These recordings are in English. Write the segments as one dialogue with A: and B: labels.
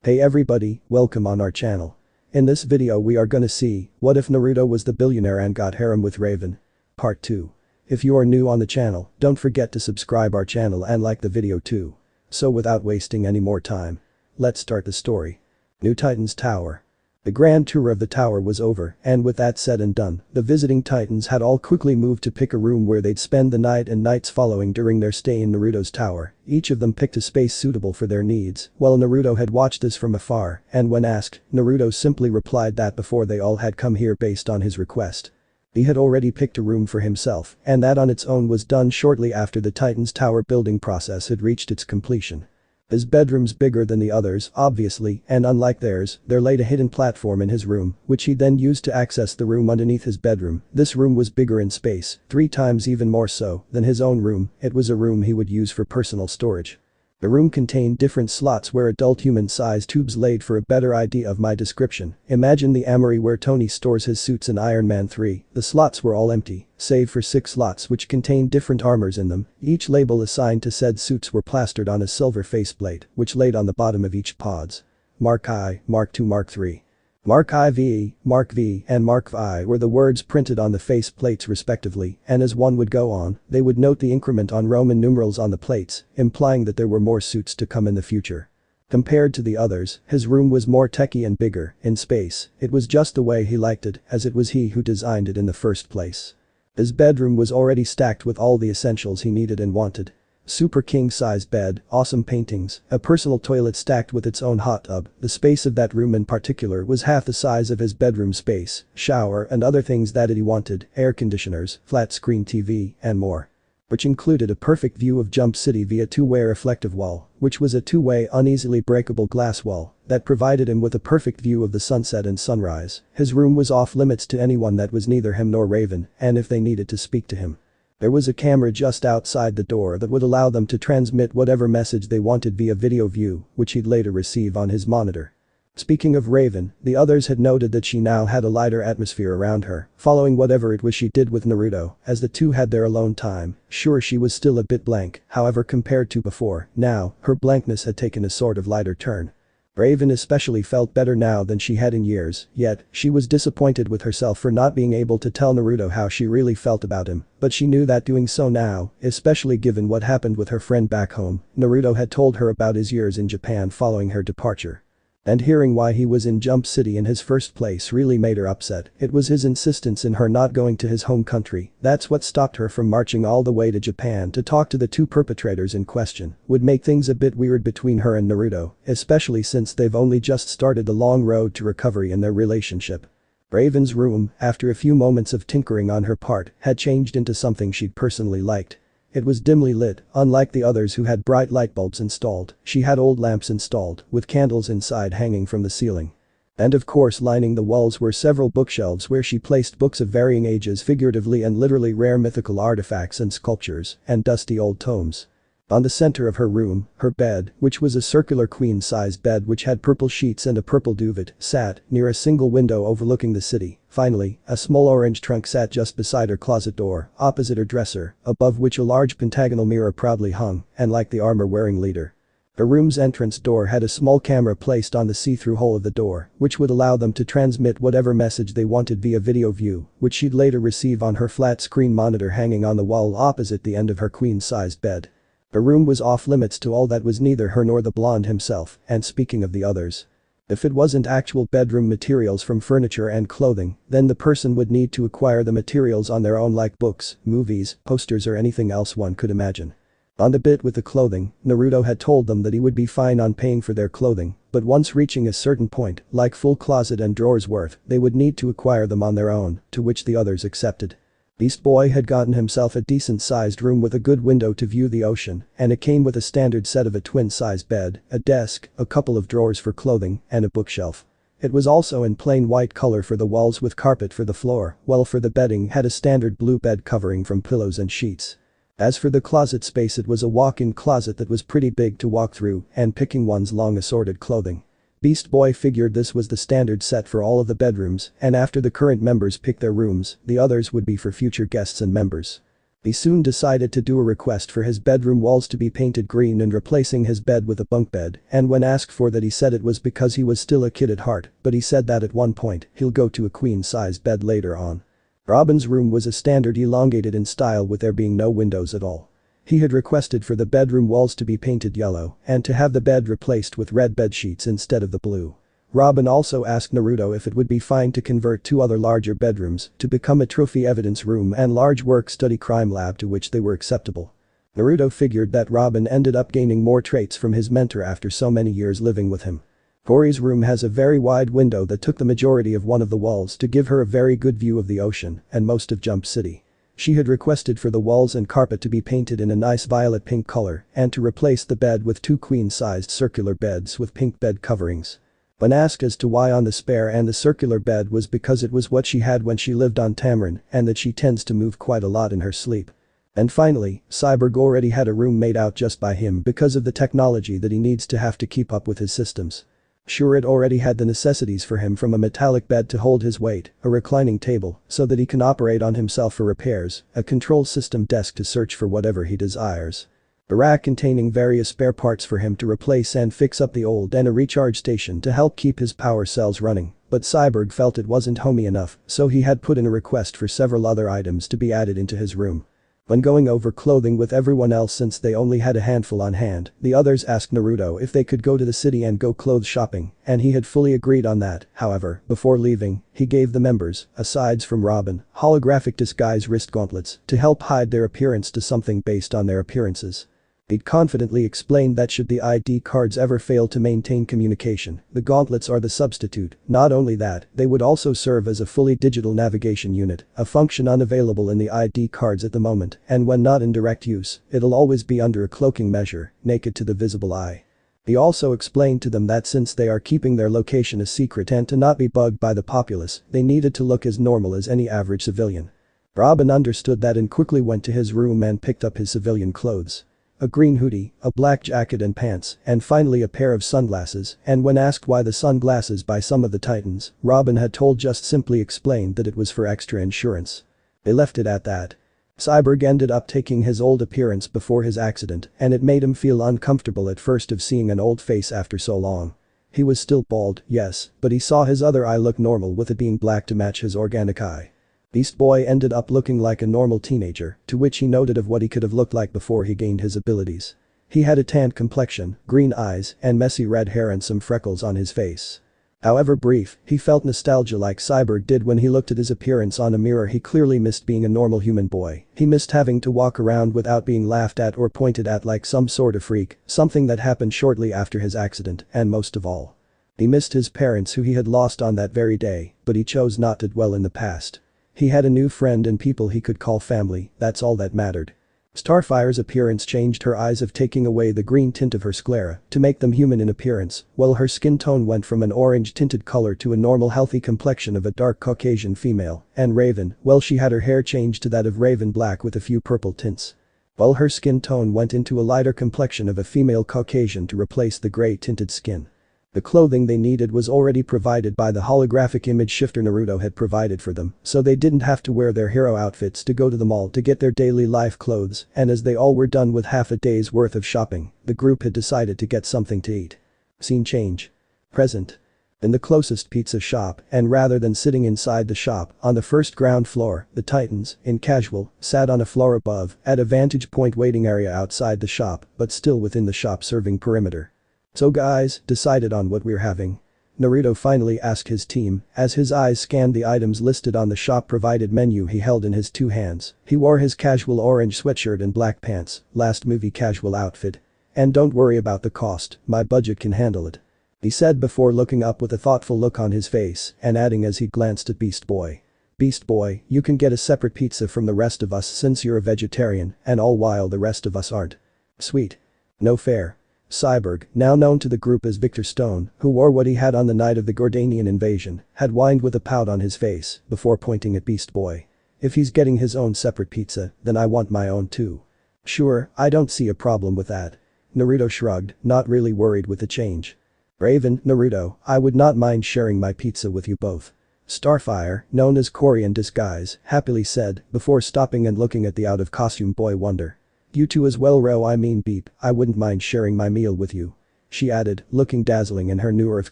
A: Hey everybody, welcome on our channel. In this video we are gonna see, what if Naruto was the billionaire and got harem with Raven? Part 2. If you are new on the channel, don't forget to subscribe our channel and like the video too. So without wasting any more time, let's start the story. New Titans Tower. The grand tour of the tower was over, and with that said and done, the visiting Titans had all quickly moved to pick a room where they'd spend the night and nights following during their stay in Naruto's tower. Each of them picked a space suitable for their needs, while Naruto had watched this from afar, and when asked, Naruto simply replied that before they all had come here based on his request. He had already picked a room for himself, and that on its own was done shortly after the Titans tower building process had reached its completion. His bedroom's bigger than the others, obviously, and unlike theirs, there laid a hidden platform in his room, which he then used to access the room underneath his bedroom. This room was bigger in space, 3 times even more so than his own room. It was a room he would use for personal storage. The room contained different slots where adult human-sized tubes laid. For a better idea of my description, imagine the armory where Tony stores his suits in Iron Man 3. The slots were all empty, save for 6 slots which contained different armors in them. Each label assigned to said suits were plastered on a silver faceplate, which laid on the bottom of each pods. Mark I, Mark II, Mark III. Mark IV, Mark V, and Mark I were the words printed on the face plates respectively, and as one would go on, they would note the increment on Roman numerals on the plates, implying that there were more suits to come in the future. Compared to the others, his room was more techy and bigger. In space, it was just the way he liked it, as it was he who designed it in the first place. His bedroom was already stacked with all the essentials he needed and wanted. Super king-size bed, awesome paintings, a personal toilet stacked with its own hot tub. The space of that room in particular was half the size of his bedroom space, shower and other things that he wanted, air conditioners, flat screen TV, and more. Which included a perfect view of Jump City via 2-way reflective wall, which was a 2-way uneasily breakable glass wall that provided him with a perfect view of the sunset and sunrise. His room was off limits to anyone that was neither him nor Raven, and if they needed to speak to him. There was a camera just outside the door that would allow them to transmit whatever message they wanted via video view, which he'd later receive on his monitor. Speaking of Raven, the others had noted that she now had a lighter atmosphere around her, following whatever it was she did with Naruto, as the two had their alone time. Sure, she was still a bit blank, however, compared to before, now, her blankness had taken a sort of lighter turn. Raven especially felt better now than she had in years, yet, she was disappointed with herself for not being able to tell Naruto how she really felt about him, but she knew that doing so now, especially given what happened with her friend back home. Naruto had told her about his years in Japan following her departure. And hearing why he was in Jump City in his first place really made her upset. It was his insistence in her not going to his home country that's what stopped her from marching all the way to Japan to talk to the 2 perpetrators in question. Would make things a bit weird between her and Naruto, especially since they've only just started the long road to recovery in their relationship. Raven's room, after a few moments of tinkering on her part, had changed into something she'd personally liked. It was dimly lit, unlike the others who had bright light bulbs installed. She had old lamps installed, with candles inside hanging from the ceiling. And of course, lining the walls were several bookshelves where she placed books of varying ages, figuratively and literally, rare mythical artifacts and sculptures, and dusty old tomes. On the center of her room, her bed, which was a circular queen-size bed which had purple sheets and a purple duvet, sat near a single window overlooking the city. Finally, a small orange trunk sat just beside her closet door, opposite her dresser, above which a large pentagonal mirror proudly hung, and like the armor-wearing leader. Her room's entrance door had a small camera placed on the see-through hole of the door, which would allow them to transmit whatever message they wanted via video view, which she'd later receive on her flat-screen monitor hanging on the wall opposite the end of her queen-sized bed. The room was off limits to all that was neither her nor the blonde himself, and speaking of the others. If it wasn't actual bedroom materials from furniture and clothing, then the person would need to acquire the materials on their own, like books, movies, posters or anything else one could imagine. On the bit with the clothing, Naruto had told them that he would be fine on paying for their clothing, but once reaching a certain point, like full closet and drawers worth, they would need to acquire them on their own, to which the others accepted. Beast Boy had gotten himself a decent-sized room with a good window to view the ocean, and it came with a standard set of a twin-size bed, a desk, a couple of drawers for clothing, and a bookshelf. It was also in plain white color for the walls with carpet for the floor, while for the bedding had a standard blue bed covering from pillows and sheets. As for the closet space, it was a walk-in closet that was pretty big to walk through and picking one's long assorted clothing. Beast Boy figured this was the standard set for all of the bedrooms, and after the current members picked their rooms, the others would be for future guests and members. He soon decided to do a request for his bedroom walls to be painted green and replacing his bed with a bunk bed, and when asked for that he said it was because he was still a kid at heart, but he said that at one point he'll go to a queen-size bed later on. Robin's room was a standard elongated in style with there being no windows at all. He had requested for the bedroom walls to be painted yellow and to have the bed replaced with red bed sheets instead of the blue. Robin also asked Naruto if it would be fine to convert two other larger bedrooms to become a trophy evidence room and large work-study crime lab, to which they were acceptable. Naruto figured that Robin ended up gaining more traits from his mentor after so many years living with him. Hori's room has a very wide window that took the majority of one of the walls to give her a very good view of the ocean and most of Jump City. She had requested for the walls and carpet to be painted in a nice violet pink color and to replace the bed with two queen-sized circular beds with pink bed coverings. When asked as to why on the spare and the circular bed was because it was what she had when she lived on Tamarin and that she tends to move quite a lot in her sleep. And finally, Cyborg already had a room made out just by him because of the technology that he needs to have to keep up with his systems. Sure, it already had the necessities for him, from a metallic bed to hold his weight, a reclining table so that he can operate on himself for repairs, a control system desk to search for whatever he desires, a rack containing various spare parts for him to replace and fix up the old, and a recharge station to help keep his power cells running, but Cyborg felt it wasn't homey enough, so he had put in a request for several other items to be added into his room. When going over clothing with everyone else, since they only had a handful on hand, the others asked Naruto if they could go to the city and go clothes shopping, and he had fully agreed on that. However, before leaving, he gave the members, asides from Robin, holographic disguise wrist gauntlets to help hide their appearance to something based on their appearances. He'd confidently explained that should the ID cards ever fail to maintain communication, the gauntlets are the substitute. Not only that, they would also serve as a fully digital navigation unit, a function unavailable in the ID cards at the moment, and when not in direct use, it'll always be under a cloaking measure, naked to the visible eye. He also explained to them that since they are keeping their location a secret and to not be bugged by the populace, they needed to look as normal as any average civilian. Robin understood that and quickly went to his room and picked up his civilian clothes. A green hoodie, a black jacket and pants, and finally a pair of sunglasses, and when asked why the sunglasses by some of the Titans, Robin had told just simply explained that it was for extra insurance. They left it at that. Cyborg ended up taking his old appearance before his accident, and it made him feel uncomfortable at first of seeing an old face after so long. He was still bald, yes, but he saw his other eye look normal with it being black to match his organic eye. Beast Boy ended up looking like a normal teenager, to which he noted of what he could have looked like before he gained his abilities. He had a tanned complexion, green eyes, and messy red hair and some freckles on his face. However brief, he felt nostalgia like Cyborg did when he looked at his appearance on a mirror. He clearly missed being a normal human boy. He missed having to walk around without being laughed at or pointed at like some sort of freak, something that happened shortly after his accident, and most of all, he missed his parents who he had lost on that very day, but he chose not to dwell in the past. He had a new friend and people he could call family, that's all that mattered. Starfire's appearance changed her eyes of taking away the green tint of her sclera to make them human in appearance, while her skin tone went from an orange-tinted color to a normal healthy complexion of a dark Caucasian female, and Raven, well, she had her hair changed to that of raven black with a few purple tints, while her skin tone went into a lighter complexion of a female Caucasian to replace the gray-tinted skin. The clothing they needed was already provided by the holographic image shifter Naruto had provided for them, so they didn't have to wear their hero outfits to go to the mall to get their daily life clothes, and as they all were done with half a day's worth of shopping, the group had decided to get something to eat. Scene change. Present. In the closest pizza shop, and rather than sitting inside the shop, on the first ground floor, the Titans, in casual, sat on a floor above, at a vantage point waiting area outside the shop, but still within the shop serving perimeter. So guys, decided on what we're having? Naruto finally asked his team, as his eyes scanned the items listed on the shop-provided menu he held in his two hands. He wore his casual orange sweatshirt and black pants, last movie casual outfit. And don't worry about the cost, my budget can handle it, he said before looking up with a thoughtful look on his face and adding as he glanced at Beast Boy. Beast Boy, you can get a separate pizza from the rest of us since you're a vegetarian, and all while the rest of us aren't. Sweet. No fair. Cyborg, now known to the group as Victor Stone, who wore what he had on the night of the Gordanian invasion, had whined with a pout on his face before pointing at Beast Boy. If he's getting his own separate pizza, then I want my own too. Sure, I don't see a problem with that. Naruto shrugged, not really worried with the change. Raven, Naruto, I would not mind sharing my pizza with you both. Starfire, known as Cory in disguise, happily said, before stopping and looking at the out-of-costume boy wonder. You too as well Ro I mean Beep, I wouldn't mind sharing my meal with you. She added, looking dazzling in her new Earth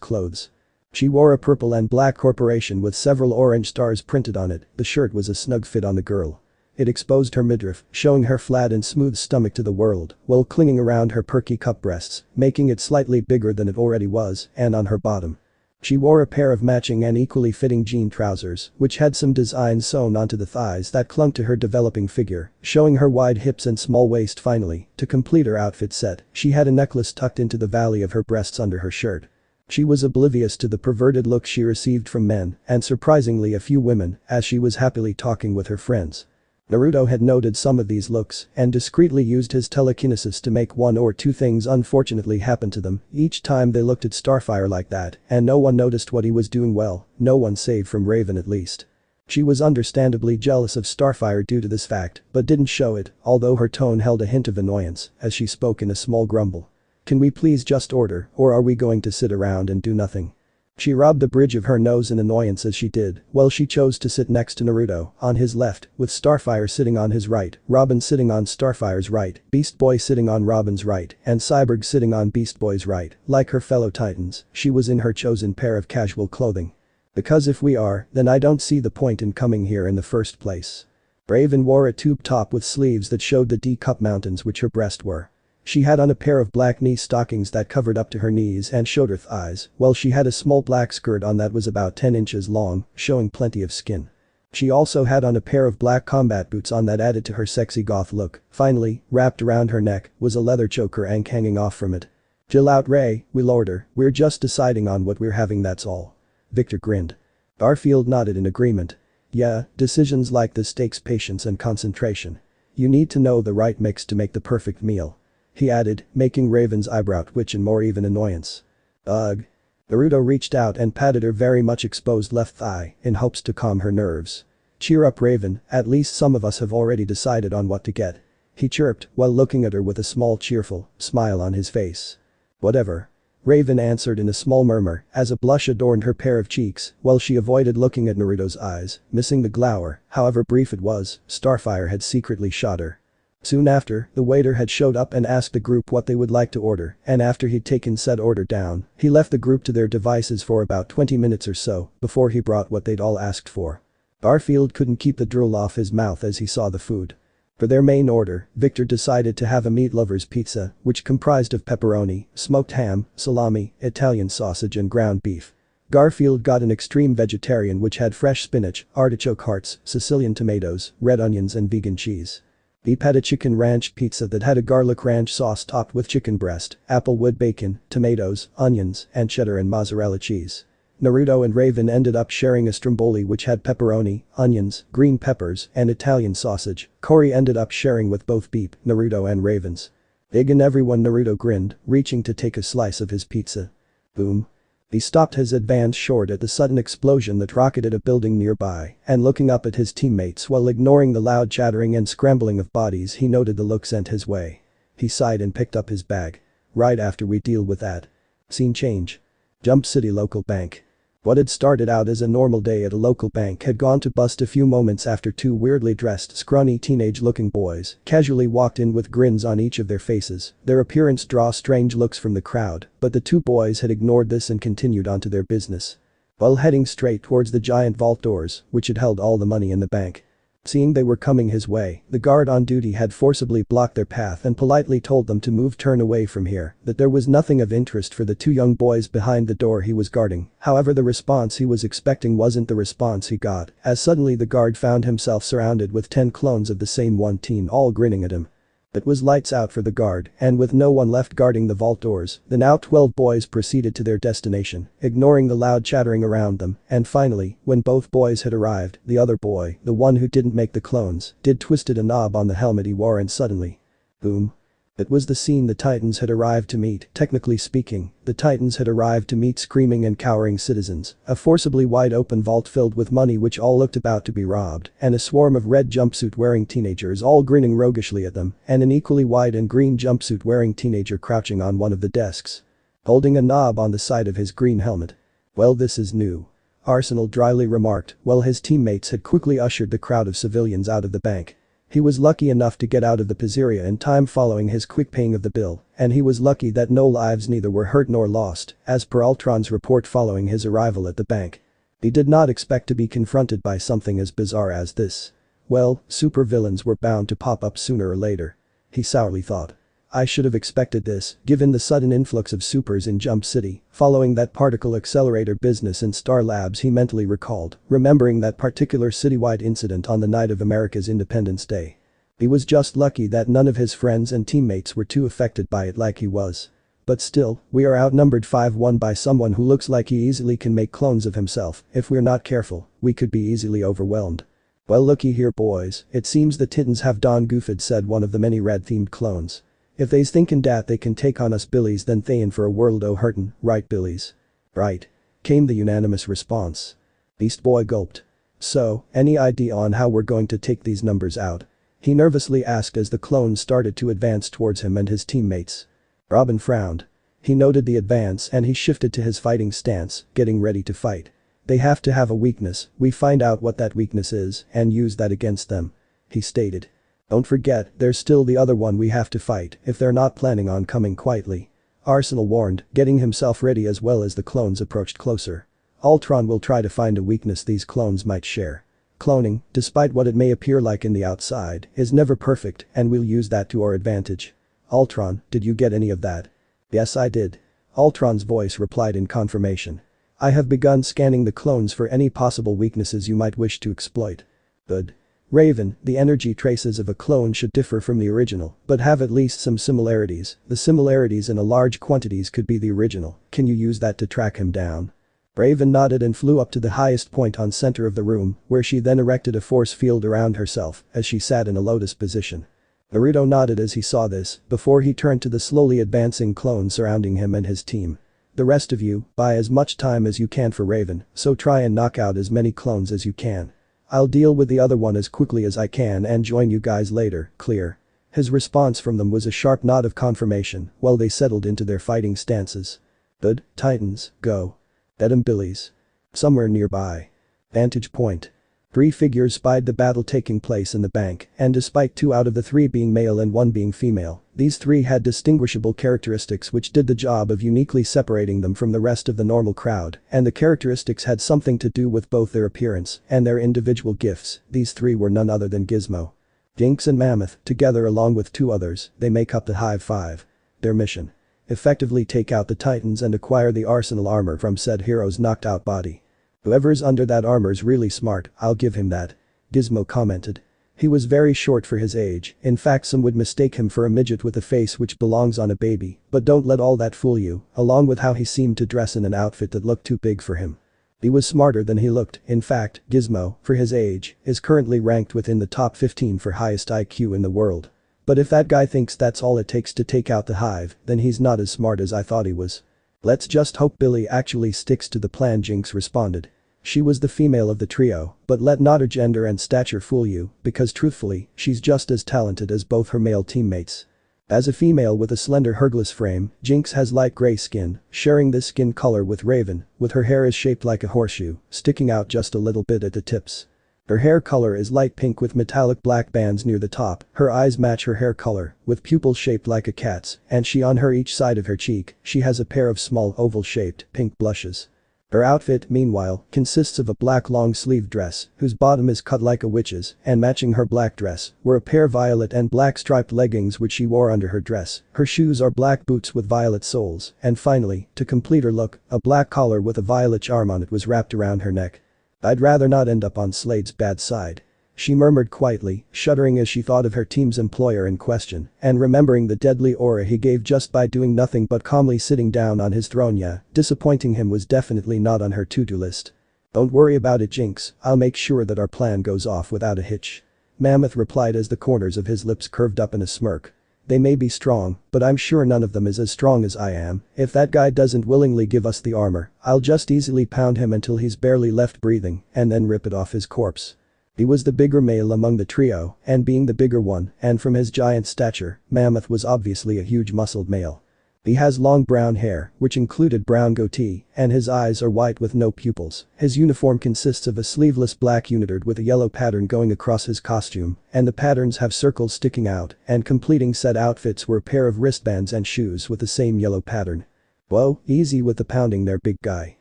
A: clothes. She wore a purple and black corporation with several orange stars printed on it, the shirt was a snug fit on the girl. It exposed her midriff, showing her flat and smooth stomach to the world, while clinging around her perky cup breasts, making it slightly bigger than it already was, and on her bottom. She wore a pair of matching and equally fitting jean trousers, which had some designs sewn onto the thighs that clung to her developing figure, showing her wide hips and small waist finally. To complete her outfit set, she had a necklace tucked into the valley of her breasts under her shirt. She was oblivious to the perverted looks she received from men, and surprisingly a few women, as she was happily talking with her friends. Naruto had noted some of these looks and discreetly used his telekinesis to make one or two things unfortunately happen to them each time they looked at Starfire like that, and no one noticed what he was doing well, no one save from Raven at least. She was understandably jealous of Starfire due to this fact, but didn't show it, although her tone held a hint of annoyance as she spoke in a small grumble. Can we please just order, or are we going to sit around and do nothing? She rubbed the bridge of her nose in annoyance as she did, while she chose to sit next to Naruto, on his left, with Starfire sitting on his right, Robin sitting on Starfire's right, Beast Boy sitting on Robin's right, and Cyborg sitting on Beast Boy's right. Like her fellow Titans, she was in her chosen pair of casual clothing. Because if we are, then I don't see the point in coming here in the first place. Raven wore a tube top with sleeves that showed the D-cup mountains which her breast were. She had on a pair of black knee stockings that covered up to her knees and showed her thighs, while she had a small black skirt on that was about 10 inches long, showing plenty of skin. She also had on a pair of black combat boots on that added to her sexy goth look. Finally, wrapped around her neck, was a leather choker and hanging off from it. Chill out Ray, we'll order, we're just deciding on what we're having that's all. Victor grinned. Garfield nodded in agreement. Yeah, decisions like this takes patience and concentration. You need to know the right mix to make the perfect meal. He added, making Raven's eyebrow twitch in more even annoyance. Ugh. Naruto reached out and patted her very much exposed left thigh in hopes to calm her nerves. Cheer up Raven, at least some of us have already decided on what to get. He chirped while looking at her with a small cheerful smile on his face. Whatever. Raven answered in a small murmur as a blush adorned her pair of cheeks while she avoided looking at Naruto's eyes, missing the glower, however brief it was, Starfire had secretly shot her. Soon after, the waiter had showed up and asked the group what they would like to order, and after he'd taken said order down, he left the group to their devices for about 20 minutes or so before he brought what they'd all asked for. Garfield couldn't keep the drool off his mouth as he saw the food. For their main order, Victor decided to have a meat lover's pizza, which comprised of pepperoni, smoked ham, salami, Italian sausage and ground beef. Garfield got an extreme vegetarian which had fresh spinach, artichoke hearts, Sicilian tomatoes, red onions and vegan cheese. Beep had a chicken ranch pizza that had a garlic ranch sauce topped with chicken breast, applewood bacon, tomatoes, onions, and cheddar and mozzarella cheese. Naruto and Raven ended up sharing a stromboli which had pepperoni, onions, green peppers, and Italian sausage. Cory ended up sharing with both Beep, Naruto and Raven's. Big and everyone Naruto grinned, reaching to take a slice of his pizza. Boom. He stopped his advance short at the sudden explosion that rocketed a building nearby, and looking up at his teammates while ignoring the loud chattering and scrambling of bodies he noted the look sent his way. He sighed and picked up his bag. Right after we deal with that. Scene change. Jump City local bank. What had started out as a normal day at a local bank had gone to bust a few moments after two weirdly dressed scrawny teenage-looking boys casually walked in with grins on each of their faces. Their appearance drew strange looks from the crowd, but the two boys had ignored this and continued onto their business. While heading straight towards the giant vault doors, which had held all the money in the bank. Seeing they were coming his way, the guard on duty had forcibly blocked their path and politely told them to turn away from here, that there was nothing of interest for the two young boys behind the door he was guarding. However, the response he was expecting wasn't the response he got, as suddenly the guard found himself surrounded with 10 clones of the same one teen all grinning at him. It was lights out for the guard, and with no one left guarding the vault doors, the now 12 boys proceeded to their destination, ignoring the loud chattering around them, and finally, when both boys had arrived, the other boy, the one who didn't make the clones, twisted a knob on the helmet he wore and suddenly. Boom. It was the scene the Titans had arrived to meet. Technically speaking, the Titans had arrived to meet screaming and cowering citizens, a forcibly wide-open vault filled with money which all looked about to be robbed, and a swarm of red jumpsuit-wearing teenagers all grinning roguishly at them, and an equally wide and green jumpsuit-wearing teenager crouching on one of the desks, holding a knob on the side of his green helmet. Well, this is new. Arsenal dryly remarked while his teammates had quickly ushered the crowd of civilians out of the bank. He was lucky enough to get out of the pizzeria in time following his quick paying of the bill, and he was lucky that no lives neither were hurt nor lost, as per Ultron's report following his arrival at the bank. He did not expect to be confronted by something as bizarre as this. Well, supervillains were bound to pop up sooner or later. He sourly thought. I should have expected this, given the sudden influx of supers in Jump City, following that particle accelerator business in Star Labs. He mentally recalled, remembering that particular citywide incident on the night of America's Independence Day. He was just lucky that none of his friends and teammates were too affected by it like he was. But still, we are outnumbered 5-1 by someone who looks like he easily can make clones of himself. If we're not careful, we could be easily overwhelmed. Well, looky here boys, it seems the Titans have done goofed, said one of the many red-themed clones. If they's thinking dat they can take on us Billies, then they in for a world o' hurtin', right Billies? Right. Came the unanimous response. Beast Boy gulped. So, any idea on how we're going to take these numbers out? He nervously asked as the clones started to advance towards him and his teammates. Robin frowned. He noted the advance and he shifted to his fighting stance, getting ready to fight. They have to have a weakness, we find out what that weakness is and use that against them. He stated. Don't forget, there's still the other one we have to fight if they're not planning on coming quietly. Arsenal warned, getting himself ready as well as the clones approached closer. Ultron will try to find a weakness these clones might share. Cloning, despite what it may appear like in the outside, is never perfect and we'll use that to our advantage. Ultron, did you get any of that? Yes, I did. Ultron's voice replied in confirmation. I have begun scanning the clones for any possible weaknesses you might wish to exploit. Good. Raven, the energy traces of a clone should differ from the original, but have at least some similarities. The similarities in a large quantities could be the original. Can you use that to track him down? Raven nodded and flew up to the highest point on center of the room, where she then erected a force field around herself as she sat in a lotus position. Naruto nodded as he saw this, before he turned to the slowly advancing clones surrounding him and his team. The rest of you, buy as much time as you can for Raven, so try and knock out as many clones as you can. I'll deal with the other one as quickly as I can and join you guys later, clear? His response from them was a sharp nod of confirmation while they settled into their fighting stances. Good, Titans, go. Get 'em Billies. Somewhere nearby. Vantage point. 3 figures spied the battle taking place in the bank, and despite 2 out of the 3 being male and 1 being female, these 3 had distinguishable characteristics which did the job of uniquely separating them from the rest of the normal crowd, and the characteristics had something to do with both their appearance and their individual gifts. These 3 were none other than Gizmo, Jinx and Mammoth. Together along with 2 others, they make up the Hive 5. Their mission. Effectively take out the Titans and acquire the arsenal armor from said hero's knocked out body. Whoever's under that armor's really smart, I'll give him that. Gizmo commented. He was very short for his age, in fact some would mistake him for a midget with a face which belongs on a baby, but don't let all that fool you, along with how he seemed to dress in an outfit that looked too big for him. He was smarter than he looked. In fact, Gizmo, for his age, is currently ranked within the top 15 for highest IQ in the world. But if that guy thinks that's all it takes to take out the Hive, then he's not as smart as I thought he was. Let's just hope Billy actually sticks to the plan, Jinx responded. She was the female of the trio, but let not her gender and stature fool you, because truthfully, she's just as talented as both her male teammates. As a female with a slender Hercules frame, Jinx has light gray skin, sharing this skin color with Raven, with her hair is shaped like a horseshoe, sticking out just a little bit at the tips. Her hair color is light pink with metallic black bands near the top, her eyes match her hair color, with pupils shaped like a cat's, and on her each side of her cheek, she has a pair of small oval-shaped, pink blushes. Her outfit, meanwhile, consists of a black long-sleeved dress, whose bottom is cut like a witch's, and matching her black dress, were a pair violet and black striped leggings which she wore under her dress. Her shoes are black boots with violet soles, and finally, to complete her look, a black collar with a violet charm on it was wrapped around her neck. I'd rather not end up on Slade's bad side. She murmured quietly, shuddering as she thought of her team's employer in question, and remembering the deadly aura he gave just by doing nothing but calmly sitting down on his throne. Yeah, disappointing him was definitely not on her to-do list. Don't worry about it, Jinx, I'll make sure that our plan goes off without a hitch. Mammoth replied as the corners of his lips curved up in a smirk. They may be strong, but I'm sure none of them is as strong as I am. If that guy doesn't willingly give us the armor, I'll just easily pound him until he's barely left breathing and then rip it off his corpse. He was the bigger male among the trio, and being the bigger one, and from his giant stature, Mammoth was obviously a huge muscled male. He has long brown hair, which included brown goatee, and his eyes are white with no pupils. His uniform consists of a sleeveless black unitard with a yellow pattern going across his costume, and the patterns have circles sticking out, and completing said outfits were a pair of wristbands and shoes with the same yellow pattern. "Whoa, easy with the pounding there, big guy,"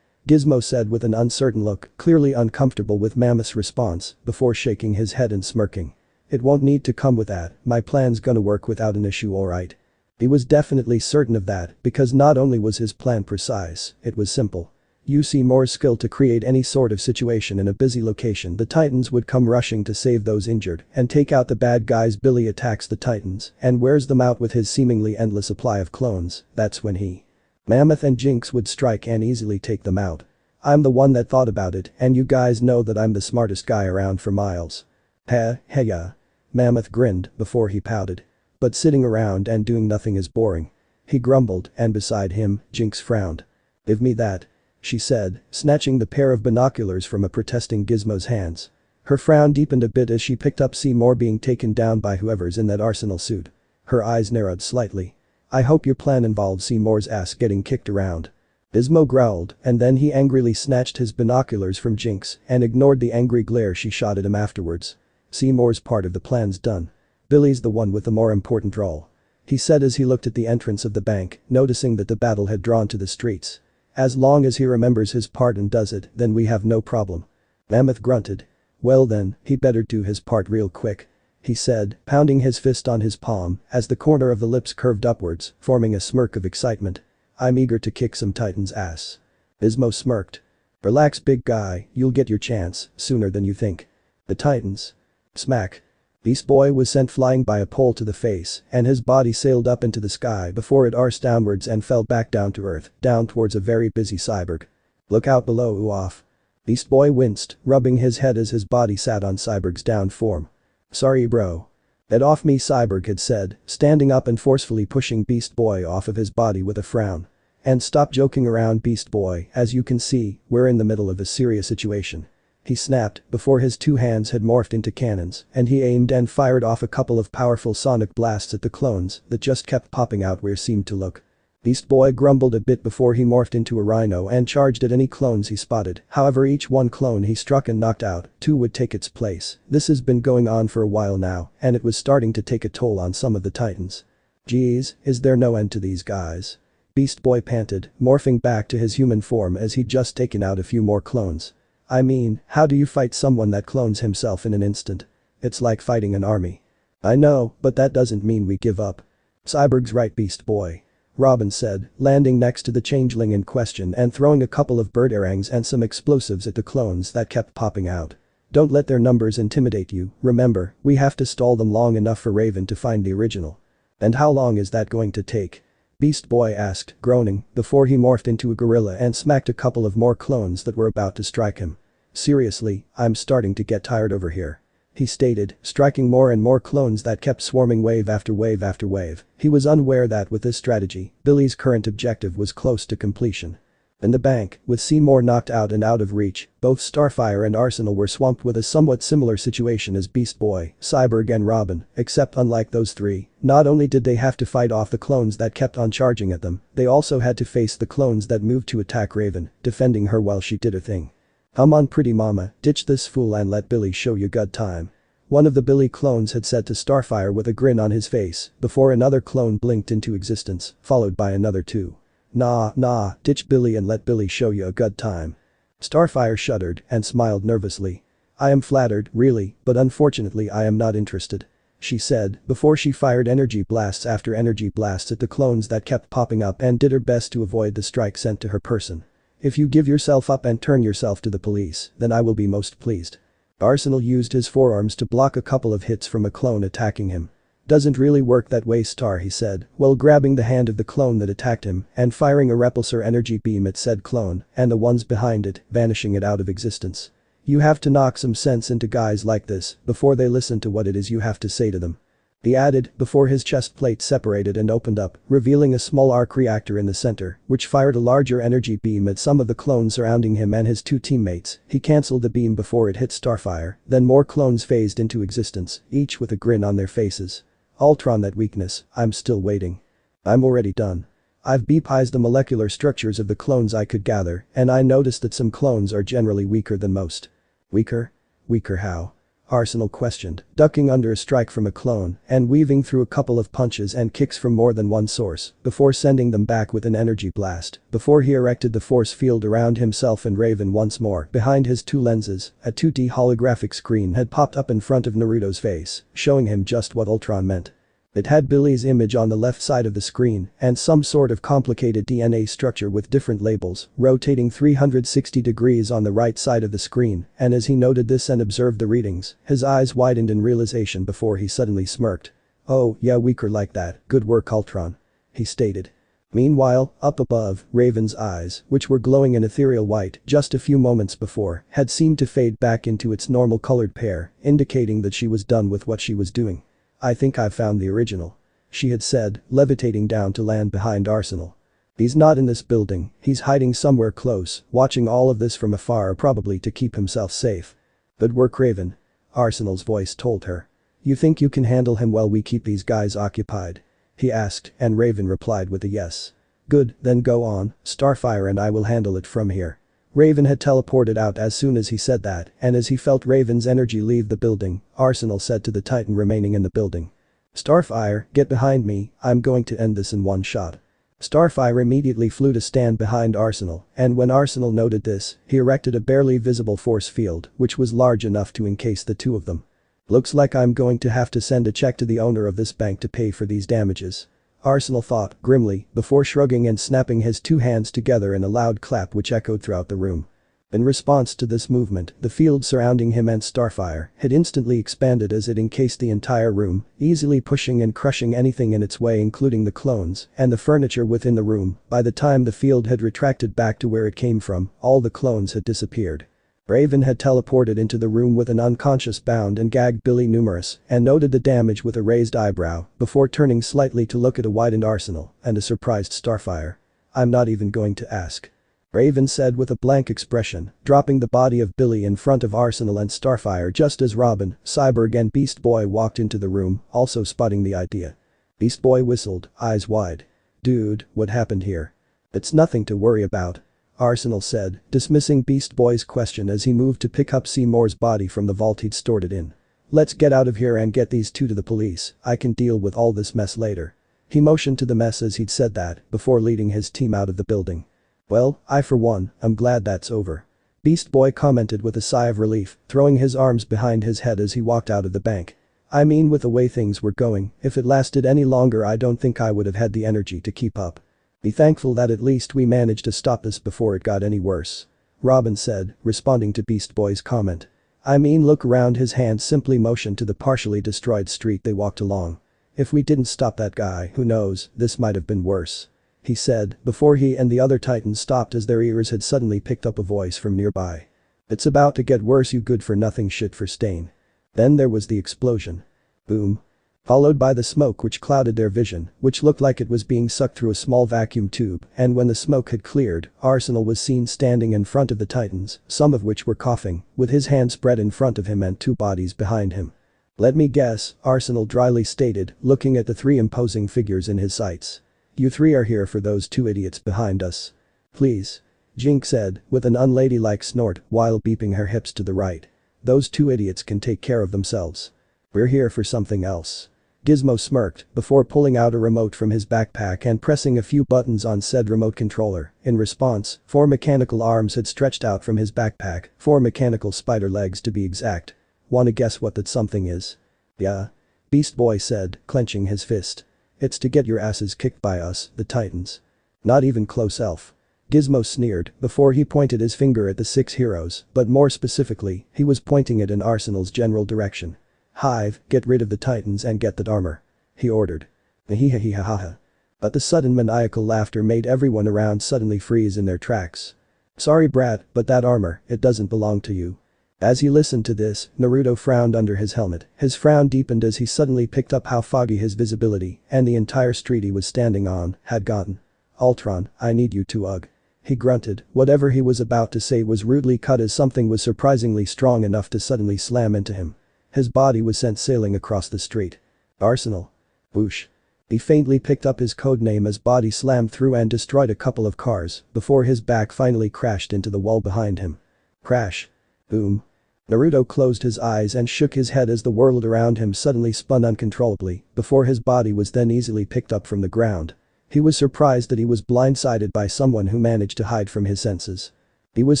A: Gizmo said with an uncertain look, clearly uncomfortable with Mammoth's response, before shaking his head and smirking. "It won't need to come with that, my plan's gonna work without an issue, alright." He was definitely certain of that, because not only was his plan precise, it was simple. You see Moore's skill to create any sort of situation in a busy location. The Titans would come rushing to save those injured and take out the bad guys. Billy attacks the Titans and wears them out with his seemingly endless supply of clones. That's when he, Mammoth and Jinx would strike and easily take them out. "I'm the one that thought about it, and you guys know that I'm the smartest guy around for miles." "Heh, yeah." Mammoth grinned before he pouted. "But sitting around and doing nothing is boring," he grumbled, and beside him, Jinx frowned. "Give me that," she said, snatching the pair of binoculars from a protesting Gizmo's hands. Her frown deepened a bit as she picked up Seymour being taken down by whoever's in that arsenal suit. Her eyes narrowed slightly. "I hope your plan involves Seymour's ass getting kicked around." Gizmo growled, and then he angrily snatched his binoculars from Jinx and ignored the angry glare she shot at him afterwards. "Seymour's part of the plan's done. Billy's the one with the more important role," he said as he looked at the entrance of the bank, noticing that the battle had drawn to the streets. "As long as he remembers his part and does it, then we have no problem." Mammoth grunted. "Well then, he better do his part real quick," he said, pounding his fist on his palm as the corner of the lips curved upwards, forming a smirk of excitement. "I'm eager to kick some Titan's ass." Gizmo smirked. "Relax, big guy, you'll get your chance sooner than you think." The Titans. Smack. Beast Boy was sent flying by a pole to the face, and his body sailed up into the sky before it arced downwards and fell back down to earth, down towards a very busy cyborg. "Look out below, oof." Beast Boy winced, rubbing his head as his body sat on Cyborg's down form. "Sorry bro." "Get off me," Cyborg had said, standing up and forcefully pushing Beast Boy off of his body with a frown. "And stop joking around, Beast Boy, as you can see, we're in the middle of a serious situation," he snapped before his two hands had morphed into cannons, and he aimed and fired off a couple of powerful sonic blasts at the clones that just kept popping out where seemed to look. Beast Boy grumbled a bit before he morphed into a rhino and charged at any clones he spotted. However, each one clone he struck and knocked out, two would take its place. This has been going on for a while now, and it was starting to take a toll on some of the Titans. "Geez, is there no end to these guys?" Beast Boy panted, morphing back to his human form as he'd just taken out a few more clones. "I mean, how do you fight someone that clones himself in an instant? It's like fighting an army." "I know, but that doesn't mean we give up." "Cyborg's right, Beast Boy," Robin said, landing next to the changeling in question and throwing a couple of bird-erangs and some explosives at the clones that kept popping out. "Don't let their numbers intimidate you, remember, we have to stall them long enough for Raven to find the original." "And how long is that going to take?" Beast Boy asked, groaning, before he morphed into a gorilla and smacked a couple of more clones that were about to strike him. "Seriously, I'm starting to get tired over here," he stated, striking more and more clones that kept swarming wave after wave after wave. He was unaware that with this strategy, Billy's current objective was close to completion. In the bank, with Seymour knocked out and out of reach, both Starfire and Arsenal were swamped with a somewhat similar situation as Beast Boy, Cyborg and Robin, except unlike those three, not only did they have to fight off the clones that kept on charging at them, they also had to face the clones that moved to attack Raven, defending her while she did her thing. "Come on, pretty mama, ditch this fool and let Billy show you good time," one of the Billy clones had said to Starfire with a grin on his face, before another clone blinked into existence, followed by another two. Nah, ditch Billy and let Billy show you a good time." Starfire shuddered and smiled nervously. "I am flattered, really, but unfortunately I am not interested," she said, before she fired energy blasts after energy blasts at the clones that kept popping up and did her best to avoid the strike sent to her person. "If you give yourself up and turn yourself to the police, then I will be most pleased." Arsenal used his forearms to block a couple of hits from a clone attacking him. "Doesn't really work that way, Star," he said, while grabbing the hand of the clone that attacked him and firing a repulsor energy beam at said clone and the ones behind it, vanishing it out of existence. "You have to knock some sense into guys like this before they listen to what it is you have to say to them," he added before his chest plate separated and opened up, revealing a small arc reactor in the center, which fired a larger energy beam at some of the clones surrounding him and his two teammates. He cancelled the beam before it hit Starfire, then more clones phased into existence, each with a grin on their faces. "Ultron that weakness, I'm still waiting." "I'm already done." I've beepized the molecular structures of the clones I could gather, and I noticed that some clones are generally weaker than most. Weaker? Weaker how? Arsenal questioned, ducking under a strike from a clone and weaving through a couple of punches and kicks from more than one source before sending them back with an energy blast before he erected the force field around himself and Raven once more. Behind his two lenses, a 2D holographic screen had popped up in front of Naruto's face, showing him just what Ultron meant. It had Billy's image on the left side of the screen and some sort of complicated DNA structure with different labels rotating 360 degrees on the right side of the screen, and as he noted this and observed the readings, his eyes widened in realization before he suddenly smirked. "Oh, yeah, weaker like that, good work Ultron," he stated. Meanwhile, up above, Raven's eyes, which were glowing an ethereal white just a few moments before, had seemed to fade back into its normal colored pair, indicating that she was done with what she was doing. "I think I've found the original," she had said, levitating down to land behind Arsenal. "He's not in this building, he's hiding somewhere close, watching all of this from afar probably to keep himself safe." "Good work Raven," Arsenal's voice told her. "You think you can handle him while we keep these guys occupied?" he asked, and Raven replied with a yes. "Good, then go on, Starfire and I will handle it from here." Raven had teleported out as soon as he said that, and as he felt Raven's energy leave the building, Arsenal said to the Titan remaining in the building. "Starfire, get behind me, I'm going to end this in one shot." Starfire immediately flew to stand behind Arsenal, and when Arsenal noted this, he erected a barely visible force field, which was large enough to encase the two of them. "Looks like I'm going to have to send a check to the owner of this bank to pay for these damages," Arsenal thought grimly before shrugging and snapping his two hands together in a loud clap which echoed throughout the room. In response to this movement, the field surrounding him and Starfire had instantly expanded as it encased the entire room, easily pushing and crushing anything in its way including the clones and the furniture within the room. By the time the field had retracted back to where it came from, all the clones had disappeared. Raven had teleported into the room with an unconscious bound and gagged Billy Numerous and noted the damage with a raised eyebrow before turning slightly to look at a widened Arsenal and a surprised Starfire. "I'm not even going to ask," Raven said with a blank expression, dropping the body of Billy in front of Arsenal and Starfire just as Robin, Cyborg and Beast Boy walked into the room, also spotting the idea. Beast Boy whistled, eyes wide. "Dude, what happened here?" "It's nothing to worry about," Arsenal said, dismissing Beast Boy's question as he moved to pick up Seymour's body from the vault he'd stored it in. "Let's get out of here and get these two to the police, I can deal with all this mess later." He motioned to the mess as he'd said that, before leading his team out of the building. "Well, I for one, am glad that's over," Beast Boy commented with a sigh of relief, throwing his arms behind his head as he walked out of the bank. "I mean with the way things were going, if it lasted any longer I don't think I would have had the energy to keep up. Be thankful that at least we managed to stop this before it got any worse," Robin said, responding to Beast Boy's comment. "I mean look around." His hand simply motioned to the partially destroyed street they walked along. "If we didn't stop that guy, who knows, this might have been worse," he said before he and the other Titans stopped as their ears had suddenly picked up a voice from nearby. "It's about to get worse you good for nothing shit for Stain." Then there was the explosion. Boom. Followed by the smoke which clouded their vision, which looked like it was being sucked through a small vacuum tube, and when the smoke had cleared, Arsenal was seen standing in front of the Titans, some of which were coughing, with his hand spread in front of him and two bodies behind him. "Let me guess," Arsenal dryly stated, looking at the three imposing figures in his sights. "You three are here for those two idiots behind us." "Please," Jink said, with an unladylike snort, while beeping her hips to the right. "Those two idiots can take care of themselves. We're here for something else." Gizmo smirked before pulling out a remote from his backpack and pressing a few buttons on said remote controller. In response, 4 mechanical arms had stretched out from his backpack, 4 mechanical spider legs to be exact. "Wanna guess what that something is?" "Yeah," Beast Boy said, clenching his fist. "It's to get your asses kicked by us, the Titans." "Not even close, elf," Gizmo sneered before he pointed his finger at the 6 heroes, but more specifically, he was pointing it in Arsenal's general direction. "Hive, get rid of the Titans and get that armor," he ordered. "Hihihihaha." But the sudden maniacal laughter made everyone around suddenly freeze in their tracks. "Sorry brat, but that armor, it doesn't belong to you." As he listened to this, Naruto frowned under his helmet. His frown deepened as he suddenly picked up how foggy his visibility and the entire street he was standing on had gotten. "Ultron, I need you to ugh." He grunted, whatever he was about to say was rudely cut as something was surprisingly strong enough to suddenly slam into him. His body was sent sailing across the street. "Arsenal." Whoosh. He faintly picked up his codename as body slammed through and destroyed a couple of cars before his back finally crashed into the wall behind him. Crash. Boom. Naruto closed his eyes and shook his head as the world around him suddenly spun uncontrollably before his body was then easily picked up from the ground. He was surprised that he was blindsided by someone who managed to hide from his senses. He was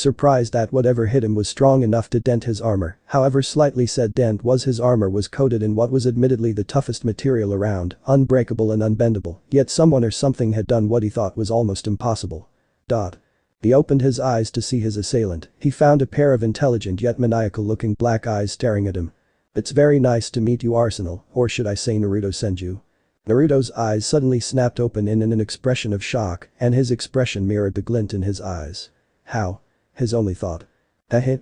A: surprised that whatever hit him was strong enough to dent his armor, however slightly said dent was his armor was coated in what was admittedly the toughest material around, unbreakable and unbendable, yet someone or something had done what he thought was almost impossible. He opened his eyes to see his assailant. He found a pair of intelligent yet maniacal-looking black eyes staring at him. "It's very nice to meet you, Arsenal, or should I say Naruto Senju?" Naruto's eyes suddenly snapped open in an expression of shock, and his expression mirrored the glint in his eyes. How? His only thought.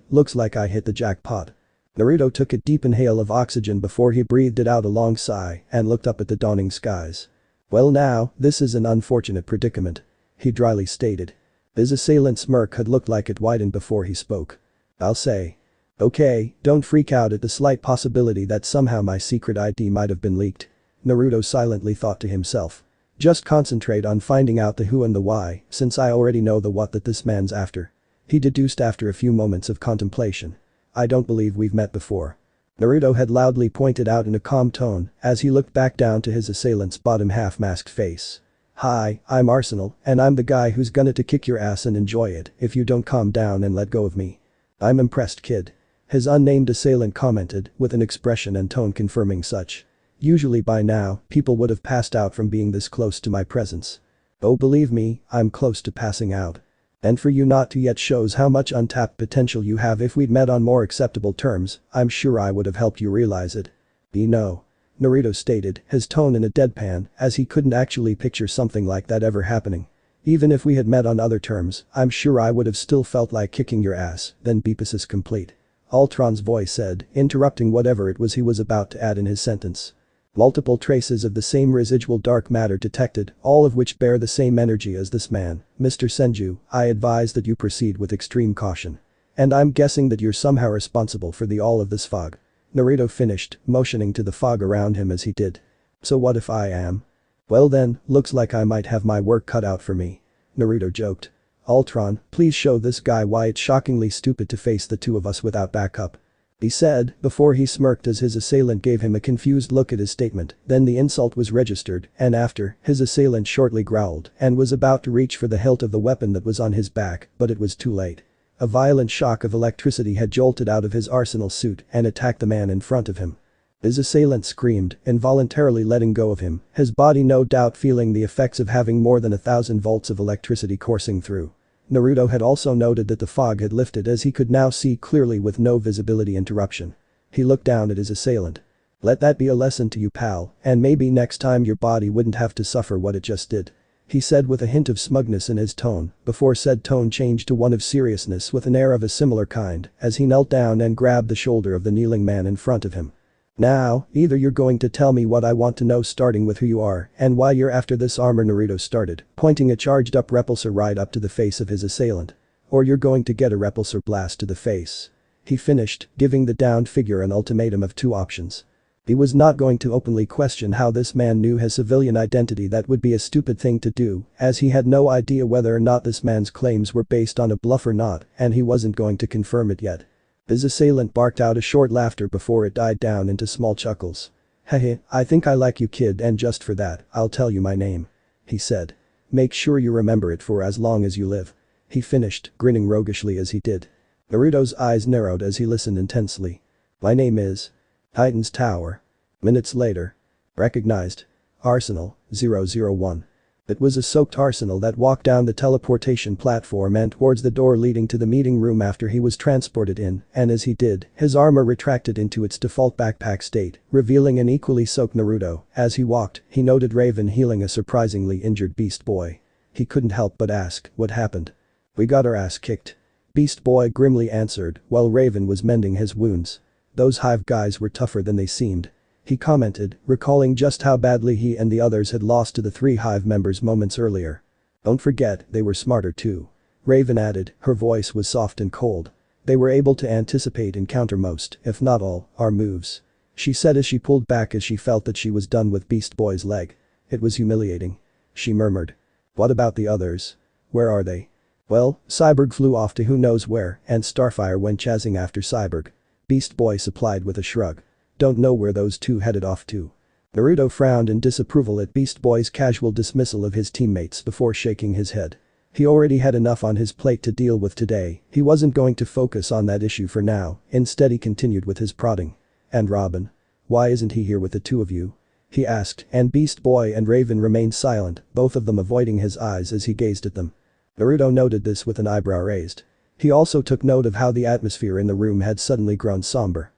A: Looks like I hit the jackpot. Naruto took a deep inhale of oxygen before he breathed it out a long sigh and looked up at the dawning skies. "Well now, this is an unfortunate predicament," he dryly stated. His assailant's smirk had looked like it widened before he spoke. "I'll say. Okay, don't freak out at the slight possibility that somehow my secret ID might have been leaked," Naruto silently thought to himself. "Just concentrate on finding out the who and the why, since I already know the what that this man's after," he deduced after a few moments of contemplation. "I don't believe we've met before," Naruto had loudly pointed out in a calm tone as he looked back down to his assailant's bottom half-masked face. "Hi, I'm Arsenal, and I'm the guy who's gonna to kick your ass and enjoy it if you don't calm down and let go of me." "I'm impressed, kid," his unnamed assailant commented with an expression and tone confirming such. "Usually by now, people would have passed out from being this close to my presence. Oh, believe me, I'm close to passing out. And for you not to yet shows how much untapped potential you have. If we'd met on more acceptable terms, I'm sure I would have helped you realize it." "No," Naruto stated, his tone in a deadpan, as he couldn't actually picture something like that ever happening. "Even if we had met on other terms, I'm sure I would have still felt like kicking your ass, then beepus is complete," Ultron's voice said, interrupting whatever it was he was about to add in his sentence. "Multiple traces of the same residual dark matter detected, all of which bear the same energy as this man. Mr. Senju, I advise that you proceed with extreme caution. And I'm guessing that you're somehow responsible for all of this fog." Naruto finished, motioning to the fog around him as he did. "So what if I am? Well then, looks like I might have my work cut out for me," Naruto joked. "Ultron, please show this guy why it's shockingly stupid to face the two of us without backup," he said before he smirked as his assailant gave him a confused look at his statement. Then the insult was registered, and after, his assailant shortly growled and was about to reach for the hilt of the weapon that was on his back, but it was too late. A violent shock of electricity had jolted out of his arsenal suit and attacked the man in front of him. His assailant screamed, involuntarily letting go of him, his body no doubt feeling the effects of having more than 1,000 volts of electricity coursing through. Naruto had also noted that the fog had lifted as he could now see clearly with no visibility interruption. He looked down at his assailant. "Let that be a lesson to you, pal, and maybe next time your body wouldn't have to suffer what it just did," he said with a hint of smugness in his tone, before said tone changed to one of seriousness with an air of a similar kind as he knelt down and grabbed the shoulder of the kneeling man in front of him. "Now, either you're going to tell me what I want to know, starting with who you are and why you're after this armor," Naruto started, pointing a charged up repulsor right up to the face of his assailant. "Or you're going to get a repulsor blast to the face," he finished, giving the downed figure an ultimatum of two options. He was not going to openly question how this man knew his civilian identity. That would be a stupid thing to do, as he had no idea whether or not this man's claims were based on a bluff or not, and he wasn't going to confirm it yet. His assailant barked out a short laughter before it died down into small chuckles. "Hehe, I think I like you, kid, and just for that, I'll tell you my name," he said. "Make sure you remember it for as long as you live," he finished, grinning roguishly as he did. Naruto's eyes narrowed as he listened intensely. "My name is Titan's Tower." Minutes later. Recognized. Arsenal, 001. It was a soaked Arsenal that walked down the teleportation platform and towards the door leading to the meeting room after he was transported in, and as he did, his armor retracted into its default backpack state, revealing an equally soaked Naruto. As he walked, he noted Raven healing a surprisingly injured Beast Boy. He couldn't help but ask, "What happened?" "We got our ass kicked," Beast Boy grimly answered while Raven was mending his wounds. "Those Hive guys were tougher than they seemed," he commented, recalling just how badly he and the others had lost to the 3 Hive members moments earlier. "Don't forget, they were smarter too," Raven added, her voice was soft and cold. "They were able to anticipate and counter most, if not all, our moves," she said as she pulled back as she felt that she was done with Beast Boy's leg. It was humiliating. She murmured. What about the others? Where are they? Well, Cyborg flew off to who knows where and Starfire went chasing after Cyborg. Beast Boy supplied with a shrug. Don't know where those two headed off to. Naruto frowned in disapproval at Beast Boy's casual dismissal of his teammates before shaking his head. He already had enough on his plate to deal with today, he wasn't going to focus on that issue for now, instead he continued with his prodding. And Robin? Why isn't he here with the two of you? He asked, and Beast Boy and Raven remained silent, both of them avoiding his eyes as he gazed at them. Naruto noted this with an eyebrow raised. He also took note of how the atmosphere in the room had suddenly grown somber.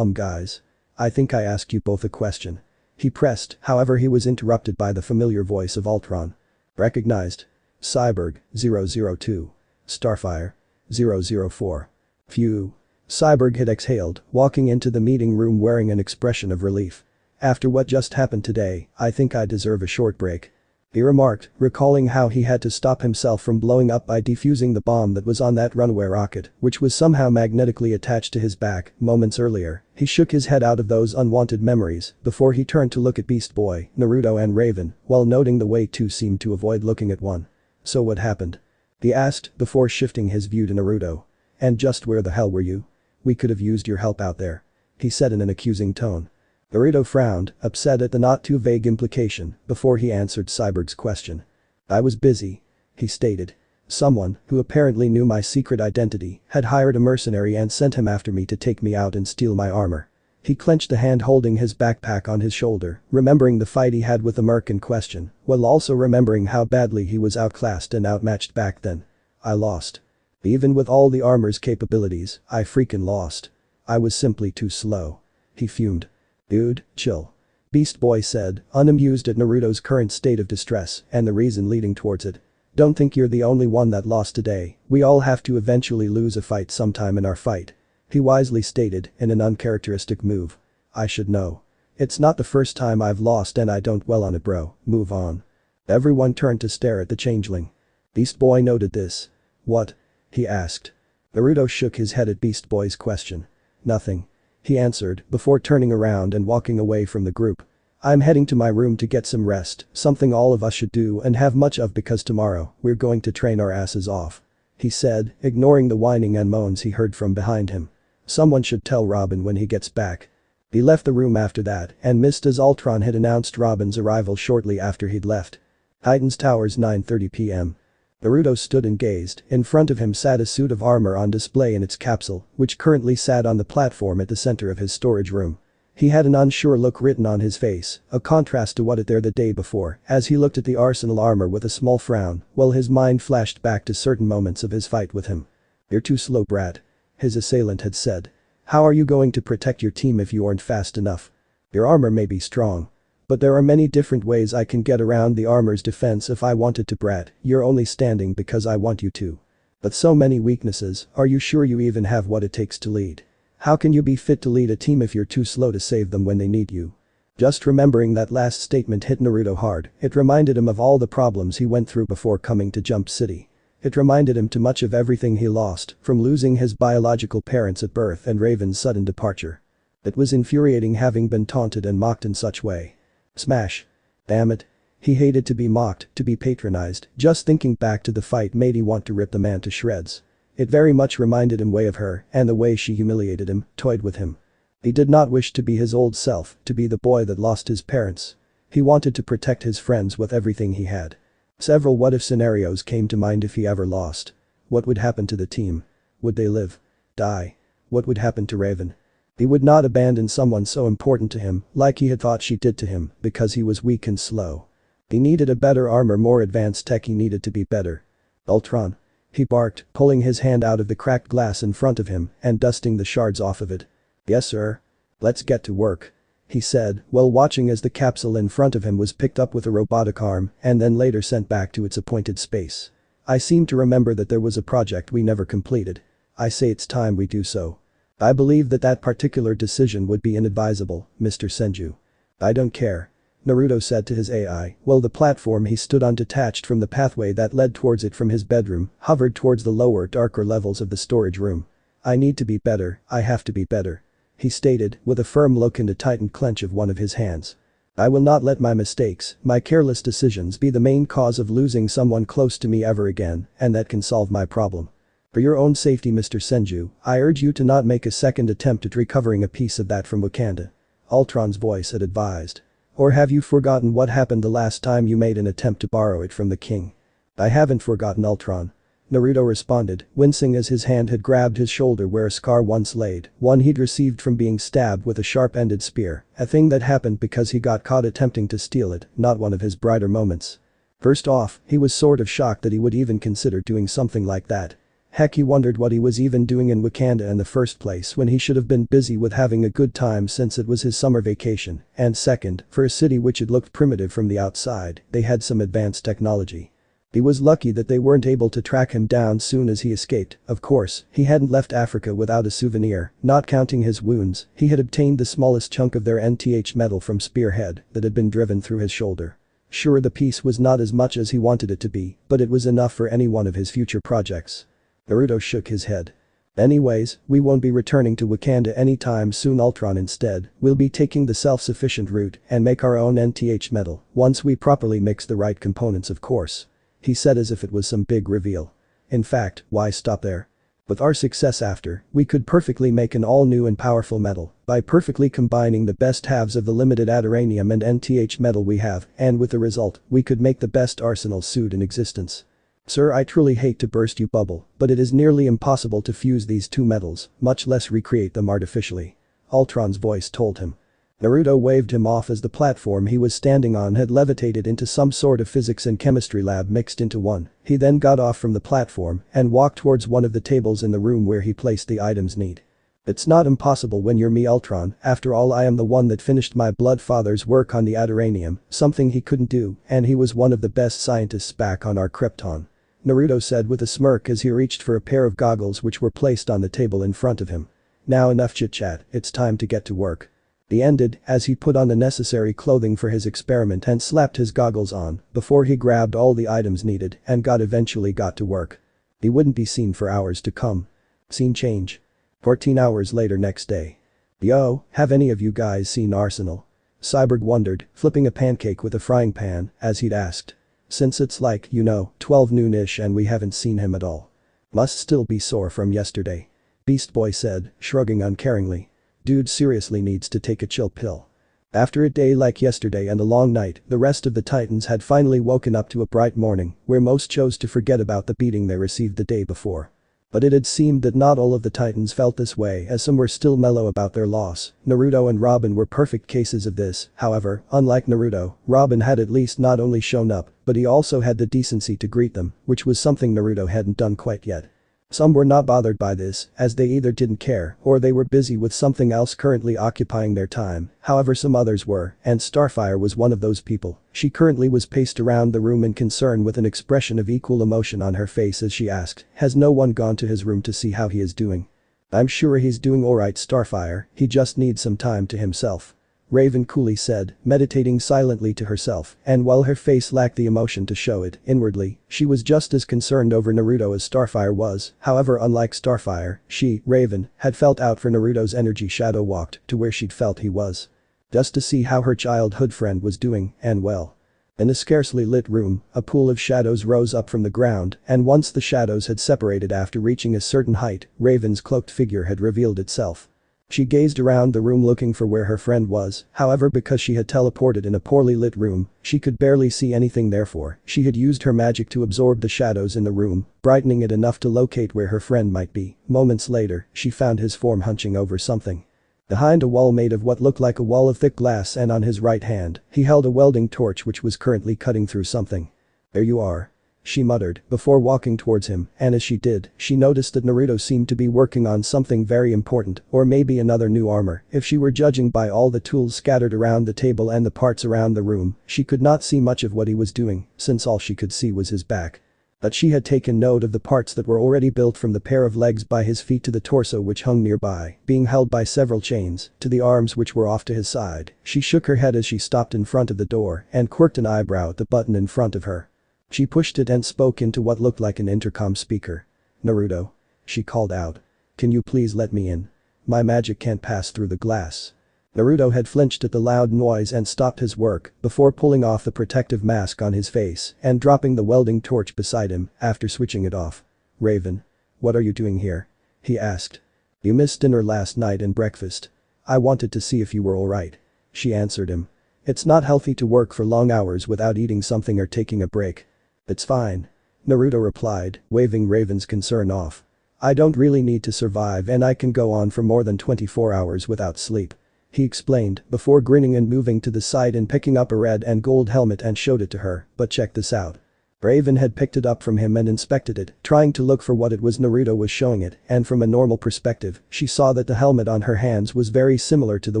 A: Guys. I think I asked you both a question. He pressed, however he was interrupted by the familiar voice of Ultron. Recognized. Cyborg, 002. Starfire. 004. Phew. Cyborg had exhaled, walking into the meeting room wearing an expression of relief. After what just happened today, I think I deserve a short break. He remarked, recalling how he had to stop himself from blowing up by defusing the bomb that was on that runaway rocket, which was somehow magnetically attached to his back, moments earlier. He shook his head out of those unwanted memories before he turned to look at Beast Boy, Naruto and Raven, while noting the way two seemed to avoid looking at one. So what happened? He asked before shifting his view to Naruto. And just where the hell were you? We could have used your help out there. He said in an accusing tone. Naruto frowned, upset at the not too vague implication, before he answered Cyborg's question. I was busy. He stated. Someone, who apparently knew my secret identity, had hired a mercenary and sent him after me to take me out and steal my armor. He clenched the hand holding his backpack on his shoulder, remembering the fight he had with the merc in question, while also remembering how badly he was outclassed and outmatched back then. I lost. Even with all the armor's capabilities, I freaking lost. I was simply too slow. He fumed. Dude, chill. Beast Boy said, unamused at Naruto's current state of distress and the reason leading towards it. Don't think you're the only one that lost today, we all have to eventually lose a fight sometime in our fight. He wisely stated in an uncharacteristic move. I should know. It's not the first time I've lost and I don't dwell on it bro, move on. Everyone turned to stare at the changeling. Beast Boy noted this. What? He asked. Naruto shook his head at Beast Boy's question. Nothing. He answered before turning around and walking away from the group. I'm heading to my room to get some rest, something all of us should do and have much of because tomorrow, we're going to train our asses off. He said, ignoring the whining and moans he heard from behind him. Someone should tell Robin when he gets back. He left the room after that and missed as Ultron had announced Robin's arrival shortly after he'd left. Titans Towers 9:30 p.m. Naruto stood and gazed. In front of him sat a suit of armor on display in its capsule, which currently sat on the platform at the center of his storage room. He had an unsure look written on his face, a contrast to what it there the day before, as he looked at the arsenal armor with a small frown, while his mind flashed back to certain moments of his fight with him. You're too slow, brat. His assailant had said. How are you going to protect your team if you aren't fast enough? Your armor may be strong. But there are many different ways I can get around the armor's defense if I wanted to, brat, you're only standing because I want you to. But so many weaknesses, are you sure you even have what it takes to lead? How can you be fit to lead a team if you're too slow to save them when they need you? Just remembering that last statement hit Naruto hard, it reminded him of all the problems he went through before coming to Jump City. It reminded him too much of everything he lost, from losing his biological parents at birth and Raven's sudden departure. It was infuriating having been taunted and mocked in such way. Smash. Damn it. He hated to be mocked, to be patronized, just thinking back to the fight made he want to rip the man to shreds. It very much reminded him way of her and the way she humiliated him, toyed with him. He did not wish to be his old self, to be the boy that lost his parents. He wanted to protect his friends with everything he had. Several what-if scenarios came to mind if he ever lost. What would happen to the team? Would they live? Die? What would happen to Raven? He would not abandon someone so important to him, like he had thought she did to him, because he was weak and slow. He needed a better armor, more advanced tech, he needed to be better. Ultron. He barked, pulling his hand out of the cracked glass in front of him and dusting the shards off of it. Yes sir. Let's get to work. He said, while watching as the capsule in front of him was picked up with a robotic arm and then later sent back to its appointed space. I seem to remember that there was a project we never completed. I say it's time we do so. I believe that particular decision would be inadvisable, Mr. Senju. I don't care. Naruto said to his AI, while the platform he stood on detached from the pathway that led towards it from his bedroom, hovered towards the lower, darker levels of the storage room. I need to be better, I have to be better. He stated, with a firm look and a tightened clench of one of his hands. I will not let my mistakes, my careless decisions be the main cause of losing someone close to me ever again, and that can solve my problem. For your own safety, Mr. Senju, I urge you to not make a second attempt at recovering a piece of that from Wakanda. Ultron's voice had advised. Or have you forgotten what happened the last time you made an attempt to borrow it from the king? I haven't forgotten, Ultron. Naruto responded, wincing as his hand had grabbed his shoulder where a scar once laid, one he'd received from being stabbed with a sharp-ended spear, a thing that happened because he got caught attempting to steal it, not one of his brighter moments. First off, he was sort of shocked that he would even consider doing something like that. Heck, he wondered what he was even doing in Wakanda in the first place when he should have been busy with having a good time since it was his summer vacation, and second, for a city which had looked primitive from the outside, they had some advanced technology. He was lucky that they weren't able to track him down soon as he escaped. Of course, he hadn't left Africa without a souvenir, not counting his wounds. He had obtained the smallest chunk of their NarutoxTeenTitans metal from Spearhead that had been driven through his shoulder. Sure, the piece was not as much as he wanted it to be, but it was enough for any one of his future projects. Naruto shook his head. Anyways, we won't be returning to Wakanda anytime soon, Ultron. Instead, we'll be taking the self-sufficient route and make our own NarutoxTeenTitans metal once we properly mix the right components, of course. He said as if it was some big reveal. In fact, why stop there? With our success after, we could perfectly make an all-new and powerful metal by perfectly combining the best halves of the limited adamantium and NarutoxTeenTitans metal we have, and with the result, we could make the best arsenal suit in existence. Sir, I truly hate to burst your bubble, but it is nearly impossible to fuse these two metals, much less recreate them artificially. Ultron's voice told him. Naruto waved him off as the platform he was standing on had levitated into some sort of physics and chemistry lab mixed into one. He then got off from the platform and walked towards one of the tables in the room where he placed the items need. It's not impossible when you're me, Ultron. After all, I am the one that finished my blood father's work on the adamantium, something he couldn't do, and he was one of the best scientists back on our Krypton. Naruto said with a smirk as he reached for a pair of goggles which were placed on the table in front of him. Now enough chit-chat, it's time to get to work. He ended as he put on the necessary clothing for his experiment and slapped his goggles on before he grabbed all the items needed and eventually got to work. He wouldn't be seen for hours to come. Scene change. 14 hours later, next day. Yo, have any of you guys seen Arsenal? Cyborg wondered, flipping a pancake with a frying pan as he'd asked. Since it's like, 12 noon-ish and we haven't seen him at all. Must still be sore from yesterday. Beast Boy said, shrugging uncaringly. Dude seriously needs to take a chill pill. After a day like yesterday and a long night, the rest of the Titans had finally woken up to a bright morning where most chose to forget about the beating they received the day before. But it had seemed that not all of the Titans felt this way, as some were still mellow about their loss. Naruto and Robin were perfect cases of this. However, unlike Naruto, Robin had at least not only shown up, but he also had the decency to greet them, which was something Naruto hadn't done quite yet. Some were not bothered by this, as they either didn't care or they were busy with something else currently occupying their time. However, some others were, and Starfire was one of those people. She currently was paced around the room in concern with an expression of equal emotion on her face as she asked, has no one gone to his room to see how he is doing? I'm sure he's doing alright, Starfire, he just needs some time to himself. Raven coolly said, meditating silently to herself, and while her face lacked the emotion to show it, inwardly, she was just as concerned over Naruto as Starfire was. However, unlike Starfire, she, Raven, had felt out for Naruto's energy shadow walked to where she'd felt he was. Just to see how her childhood friend was doing, and well. In a scarcely lit room, a pool of shadows rose up from the ground, and once the shadows had separated after reaching a certain height, Raven's cloaked figure had revealed itself. She gazed around the room looking for where her friend was, however because she had teleported in a poorly lit room, she could barely see anything. Therefore, she had used her magic to absorb the shadows in the room, brightening it enough to locate where her friend might be. Moments later, she found his form hunching over something. Behind a wall made of what looked like a wall of thick glass, and on his right hand, he held a welding torch which was currently cutting through something. There you are. She muttered before walking towards him, and as she did, she noticed that Naruto seemed to be working on something very important, or maybe another new armor. If she were judging by all the tools scattered around the table and the parts around the room, she could not see much of what he was doing, since all she could see was his back. But she had taken note of the parts that were already built, from the pair of legs by his feet to the torso which hung nearby, being held by several chains, to the arms which were off to his side. She shook her head as she stopped in front of the door and quirked an eyebrow at the button in front of her. She pushed it and spoke into what looked like an intercom speaker. Naruto. She called out. Can you please let me in? My magic can't pass through the glass. Naruto had flinched at the loud noise and stopped his work before pulling off the protective mask on his face and dropping the welding torch beside him after switching it off. "Raven. What are you doing here?" he asked. "You missed dinner last night and breakfast. I wanted to see if you were alright," she answered him. "It's not healthy to work for long hours without eating something or taking a break." "It's fine," Naruto replied, waving Raven's concern off. "I don't really need to survive and I can go on for more than 24 hours without sleep," he explained before grinning and moving to the side and picking up a red and gold helmet and showed it to her. "But check this out." Raven had picked it up from him and inspected it, trying to look for what it was Naruto was showing it, and from a normal perspective, she saw that the helmet on her hands was very similar to the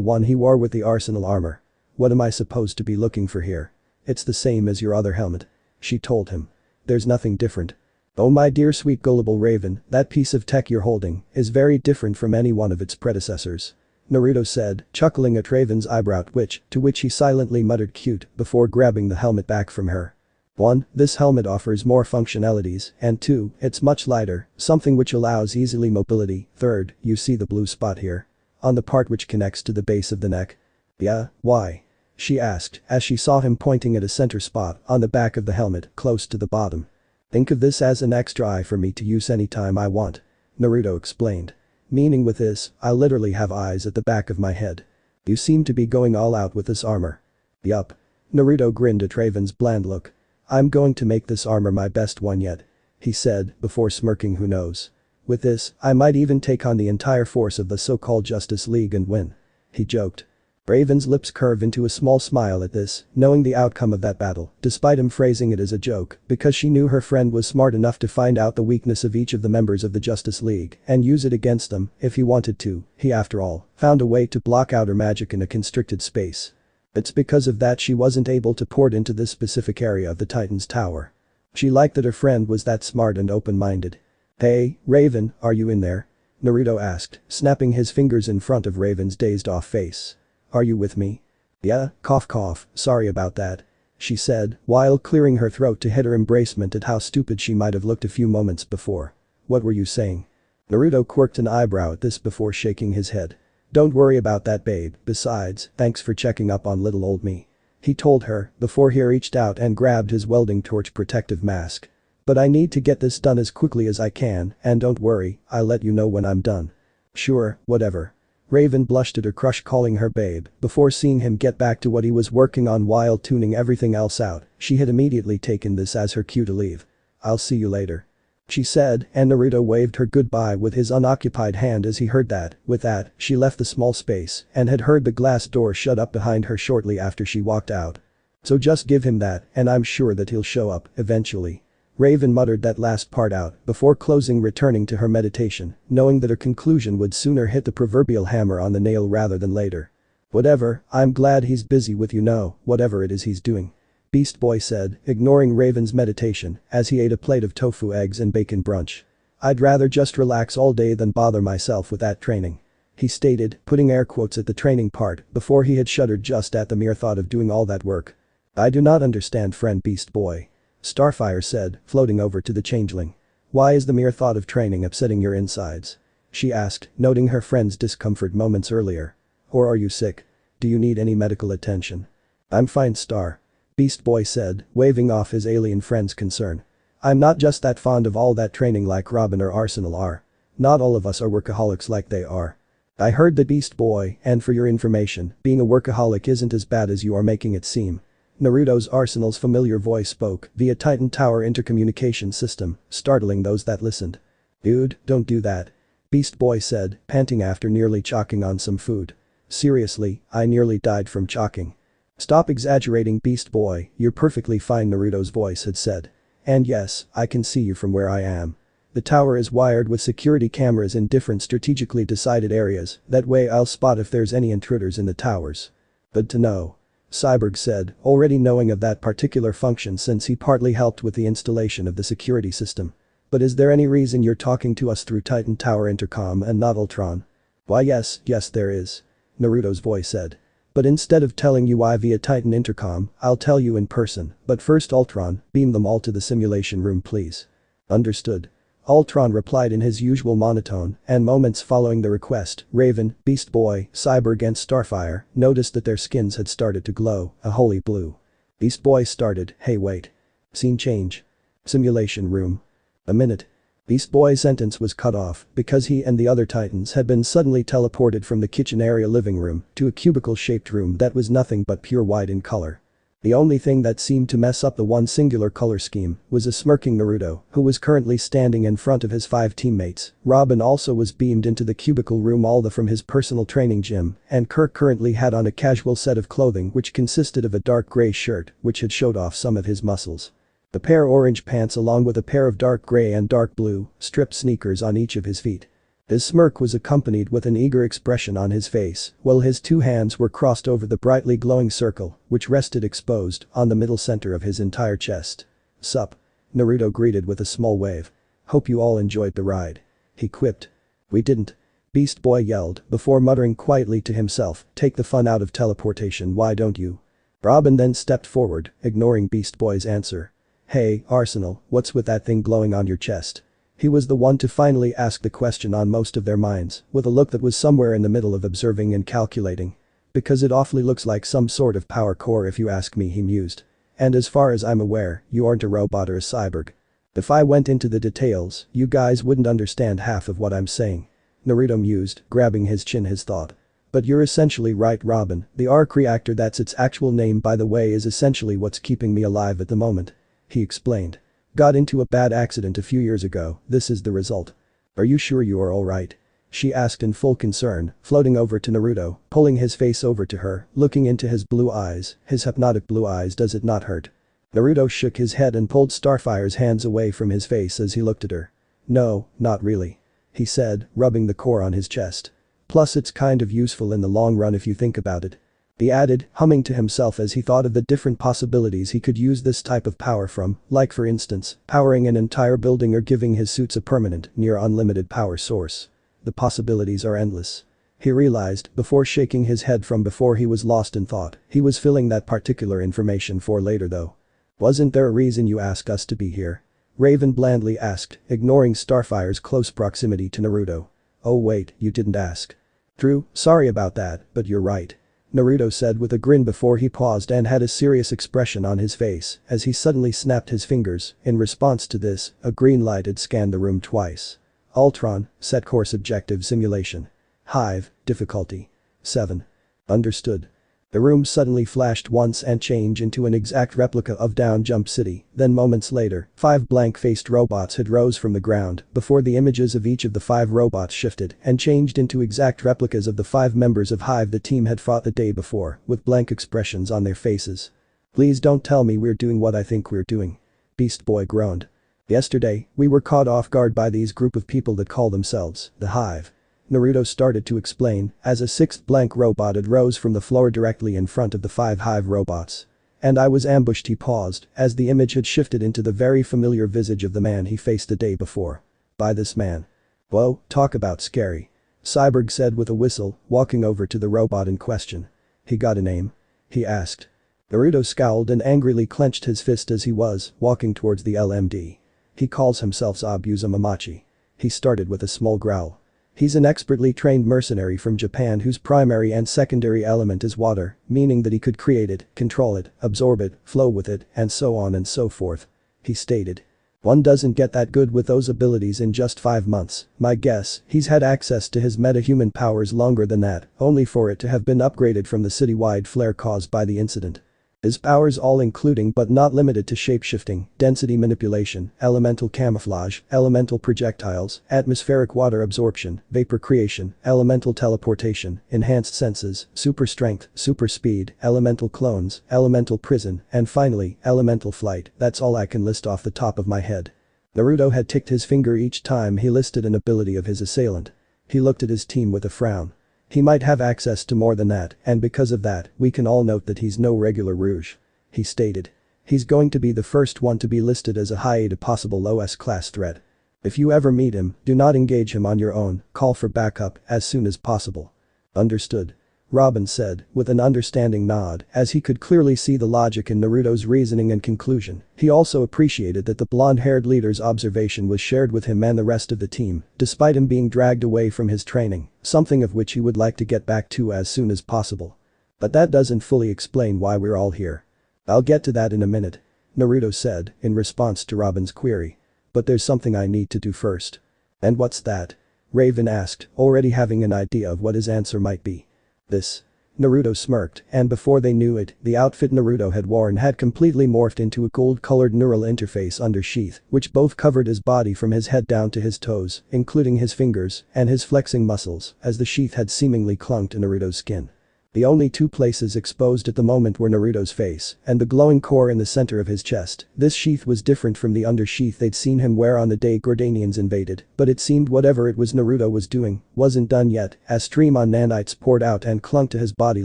A: one he wore with the arsenal armor. "What am I supposed to be looking for here?" "It's the same as your other helmet," she told him. "There's nothing different." "Oh my dear sweet gullible Raven, that piece of tech you're holding is very different from any one of its predecessors," Naruto said, chuckling at Raven's eyebrow twitch, to which he silently muttered cute before grabbing the helmet back from her. 1. This helmet offers more functionalities, and 2. It's much lighter, something which allows easily mobility. 3rd, you see the blue spot here? On the part which connects to the base of the neck? "Yeah, why?" she asked as she saw him pointing at a center spot on the back of the helmet close to the bottom. "Think of this as an extra eye for me to use anytime I want," Naruto explained. "Meaning with this, I'll literally have eyes at the back of my head." "You seem to be going all out with this armor." "Yup." Naruto grinned at Raven's bland look. "I'm going to make this armor my best one yet," he said before smirking. "Who knows? With this, I might even take on the entire force of the so-called Justice League and win," he joked. Raven's lips curve into a small smile at this, knowing the outcome of that battle, despite him phrasing it as a joke, because she knew her friend was smart enough to find out the weakness of each of the members of the Justice League and use it against them if he wanted to. He, after all, found a way to block out her magic in a constricted space. It's because of that she wasn't able to port into this specific area of the Titan's tower. She liked that her friend was that smart and open-minded. "Hey, Raven, are you in there?" Naruto asked, snapping his fingers in front of Raven's dazed-off face. "Are you with me?" "Yeah, cough cough, sorry about that," she said while clearing her throat to hit her embracement at how stupid she might have looked a few moments before. "What were you saying?" Naruto quirked an eyebrow at this before shaking his head. "Don't worry about that, babe, besides, thanks for checking up on little old me," he told her before he reached out and grabbed his welding torch protective mask. "But I need to get this done as quickly as I can, and don't worry, I'll let you know when I'm done." "Sure, whatever." Raven blushed at her crush calling her babe before seeing him get back to what he was working on while tuning everything else out. She had immediately taken this as her cue to leave. "I'll see you later," she said, and Naruto waved her goodbye with his unoccupied hand as he heard that. With that, she left the small space and had heard the glass door shut up behind her shortly after she walked out. "So just give him that and I'm sure that he'll show up eventually." Raven muttered that last part out before returning to her meditation, knowing that her conclusion would sooner hit the proverbial hammer on the nail rather than later. "Whatever, I'm glad he's busy with you now, whatever it is he's doing," Beast Boy said, ignoring Raven's meditation as he ate a plate of tofu eggs and bacon brunch. "I'd rather just relax all day than bother myself with that training," he stated, putting air quotes at the training part before he had shuddered just at the mere thought of doing all that work. "I do not understand, friend Beast Boy," Starfire said, floating over to the changeling. "Why is the mere thought of training upsetting your insides?" she asked, noting her friend's discomfort moments earlier. "Or are you sick? Do you need any medical attention?" "I'm fine, Star," Beast Boy said, waving off his alien friend's concern. "I'm not just that fond of all that training like Robin or Arsenal are. Not all of us are workaholics like they are." "I heard that, Beast Boy, and for your information, being a workaholic isn't as bad as you are making it seem." Naruto's Arsenal's familiar voice spoke via Titan Tower intercommunication system, startling those that listened. "Dude, don't do that," Beast Boy said, panting after nearly choking on some food. "Seriously, I nearly died from choking." "Stop exaggerating, Beast Boy, you're perfectly fine," Naruto's voice had said. "And yes, I can see you from where I am. The tower is wired with security cameras in different strategically decided areas, that way I'll spot if there's any intruders in the towers." "Good to know," Cyborg said, already knowing of that particular function since he partly helped with the installation of the security system. "But is there any reason you're talking to us through Titan Tower intercom and not Ultron?" "Why yes, there is," Naruto's voice said. "But instead of telling you why via Titan intercom, I'll tell you in person, but first Ultron, beam them all to the simulation room please." "Understood." Ultron replied in his usual monotone, and moments following the request, Raven, Beast Boy, Cyborg and Starfire noticed that their skins had started to glow, a holy blue. Beast Boy started, "Hey wait. Scene change. Simulation room. A minute." Beast Boy's sentence was cut off because he and the other Titans had been suddenly teleported from the kitchen area living room to a cubicle-shaped room that was nothing but pure white in color. The only thing that seemed to mess up the one singular color scheme was a smirking Naruto, who was currently standing in front of his 5 teammates. Robin also was beamed into the cubicle room all the from his personal training gym, and Kirk currently had on a casual set of clothing which consisted of a dark gray shirt which had showed off some of his muscles. The pair orange pants along with a pair of dark gray and dark blue, stripped sneakers on each of his feet. His smirk was accompanied with an eager expression on his face, while his 2 hands were crossed over the brightly glowing circle, which rested exposed on the middle center of his entire chest. "Sup?" Naruto greeted with a small wave. "Hope you all enjoyed the ride." He quipped. "We didn't." Beast Boy yelled, before muttering quietly to himself, "Take the fun out of teleportation, why don't you?" Robin then stepped forward, ignoring Beast Boy's answer. "Hey, Arsenal, what's with that thing glowing on your chest?" He was the one to finally ask the question on most of their minds, with a look that was somewhere in the middle of observing and calculating. "Because it awfully looks like some sort of power core if you ask me," he mused. "And as far as I'm aware, you aren't a robot or a cyborg. If I went into the details, you guys wouldn't understand half of what I'm saying." Naruto mused, grabbing his chin his thought. "But you're essentially right, Robin, the arc reactor, that's its actual name by the way, is essentially what's keeping me alive at the moment," he explained. "Got into a bad accident a few years ago, this is the result." "Are you sure you are alright?" she asked in full concern, floating over to Naruto, pulling his face over to her, looking into his blue eyes, his hypnotic blue eyes. "Does it not hurt?" Naruto shook his head and pulled Starfire's hands away from his face as he looked at her. "No, not really," he said, rubbing the core on his chest. "Plus it's kind of useful in the long run if you think about it." He added, humming to himself as he thought of the different possibilities he could use this type of power from, like for instance, powering an entire building or giving his suits a permanent, near unlimited power source. The possibilities are endless. He realized, before shaking his head from before he was lost in thought, he was filling that particular information for later though. "Wasn't there a reason you asked us to be here?" Raven blandly asked, ignoring Starfire's close proximity to Naruto. "Oh wait, you didn't ask." "True, sorry about that, but you're right," Naruto said with a grin before he paused and had a serious expression on his face as he suddenly snapped his fingers. In response to this, a green light had scanned the room twice. "Ultron, set course objective simulation. Hive, difficulty 7. Understood." The room suddenly flashed once and changed into an exact replica of Down Jump City, then moments later, 5 blank-faced robots had rose from the ground before the images of each of the 5 robots shifted and changed into exact replicas of the 5 members of Hive the team had fought the day before, with blank expressions on their faces. "Please don't tell me we're doing what I think we're doing," Beast Boy groaned. "Yesterday, we were caught off guard by these group of people that call themselves the Hive," Naruto started to explain as a 6th blank robot had rose from the floor directly in front of the 5 Hive robots. "And I was ambushed." He paused as the image had shifted into the very familiar visage of the man he faced the day before. "By this man." "Whoa, talk about scary," Cyborg said with a whistle, walking over to the robot in question. "He got a name?" he asked. Naruto scowled and angrily clenched his fist as he was walking towards the LMD. "He calls himself Zabuza Mamachi." He started with a small growl. "He's an expertly trained mercenary from Japan whose primary and secondary element is water, meaning that he could create it, control it, absorb it, flow with it, and so on and so forth," he stated. "One doesn't get that good with those abilities in just 5 months. My guess, he's had access to his metahuman powers longer than that, only for it to have been upgraded from the citywide flare caused by the incident. His powers all including but not limited to shapeshifting, density manipulation, elemental camouflage, elemental projectiles, atmospheric water absorption, vapor creation, elemental teleportation, enhanced senses, super strength, super speed, elemental clones, elemental prison, and finally, elemental flight. That's all I can list off the top of my head." Naruto had ticked his finger each time he listed an ability of his assailant. He looked at his team with a frown. "He might have access to more than that, and because of that, we can all note that he's no regular Rouge," he stated. "He's going to be the first one to be listed as a high to possible low S-class threat. If you ever meet him, do not engage him on your own, call for backup as soon as possible." "Understood." Robin said, with an understanding nod, as he could clearly see the logic in Naruto's reasoning and conclusion. He also appreciated that the blonde-haired leader's observation was shared with him and the rest of the team, despite him being dragged away from his training, something of which he would like to get back to as soon as possible. But that doesn't fully explain why we're all here. I'll get to that in a minute, Naruto said, in response to Robin's query. But there's something I need to do first. And what's that? Raven asked, already having an idea of what his answer might be. This. Naruto smirked, and before they knew it, the outfit Naruto had worn had completely morphed into a gold-colored neural interface undersheath, which both covered his body from his head down to his toes, including his fingers and his flexing muscles, as the sheath had seemingly clung to Naruto's skin. The only two places exposed at the moment were Naruto's face and the glowing core in the center of his chest. This sheath was different from the undersheath they'd seen him wear on the day Gordanians invaded, but it seemed whatever it was Naruto was doing wasn't done yet, as stream on nanites poured out and clung to his body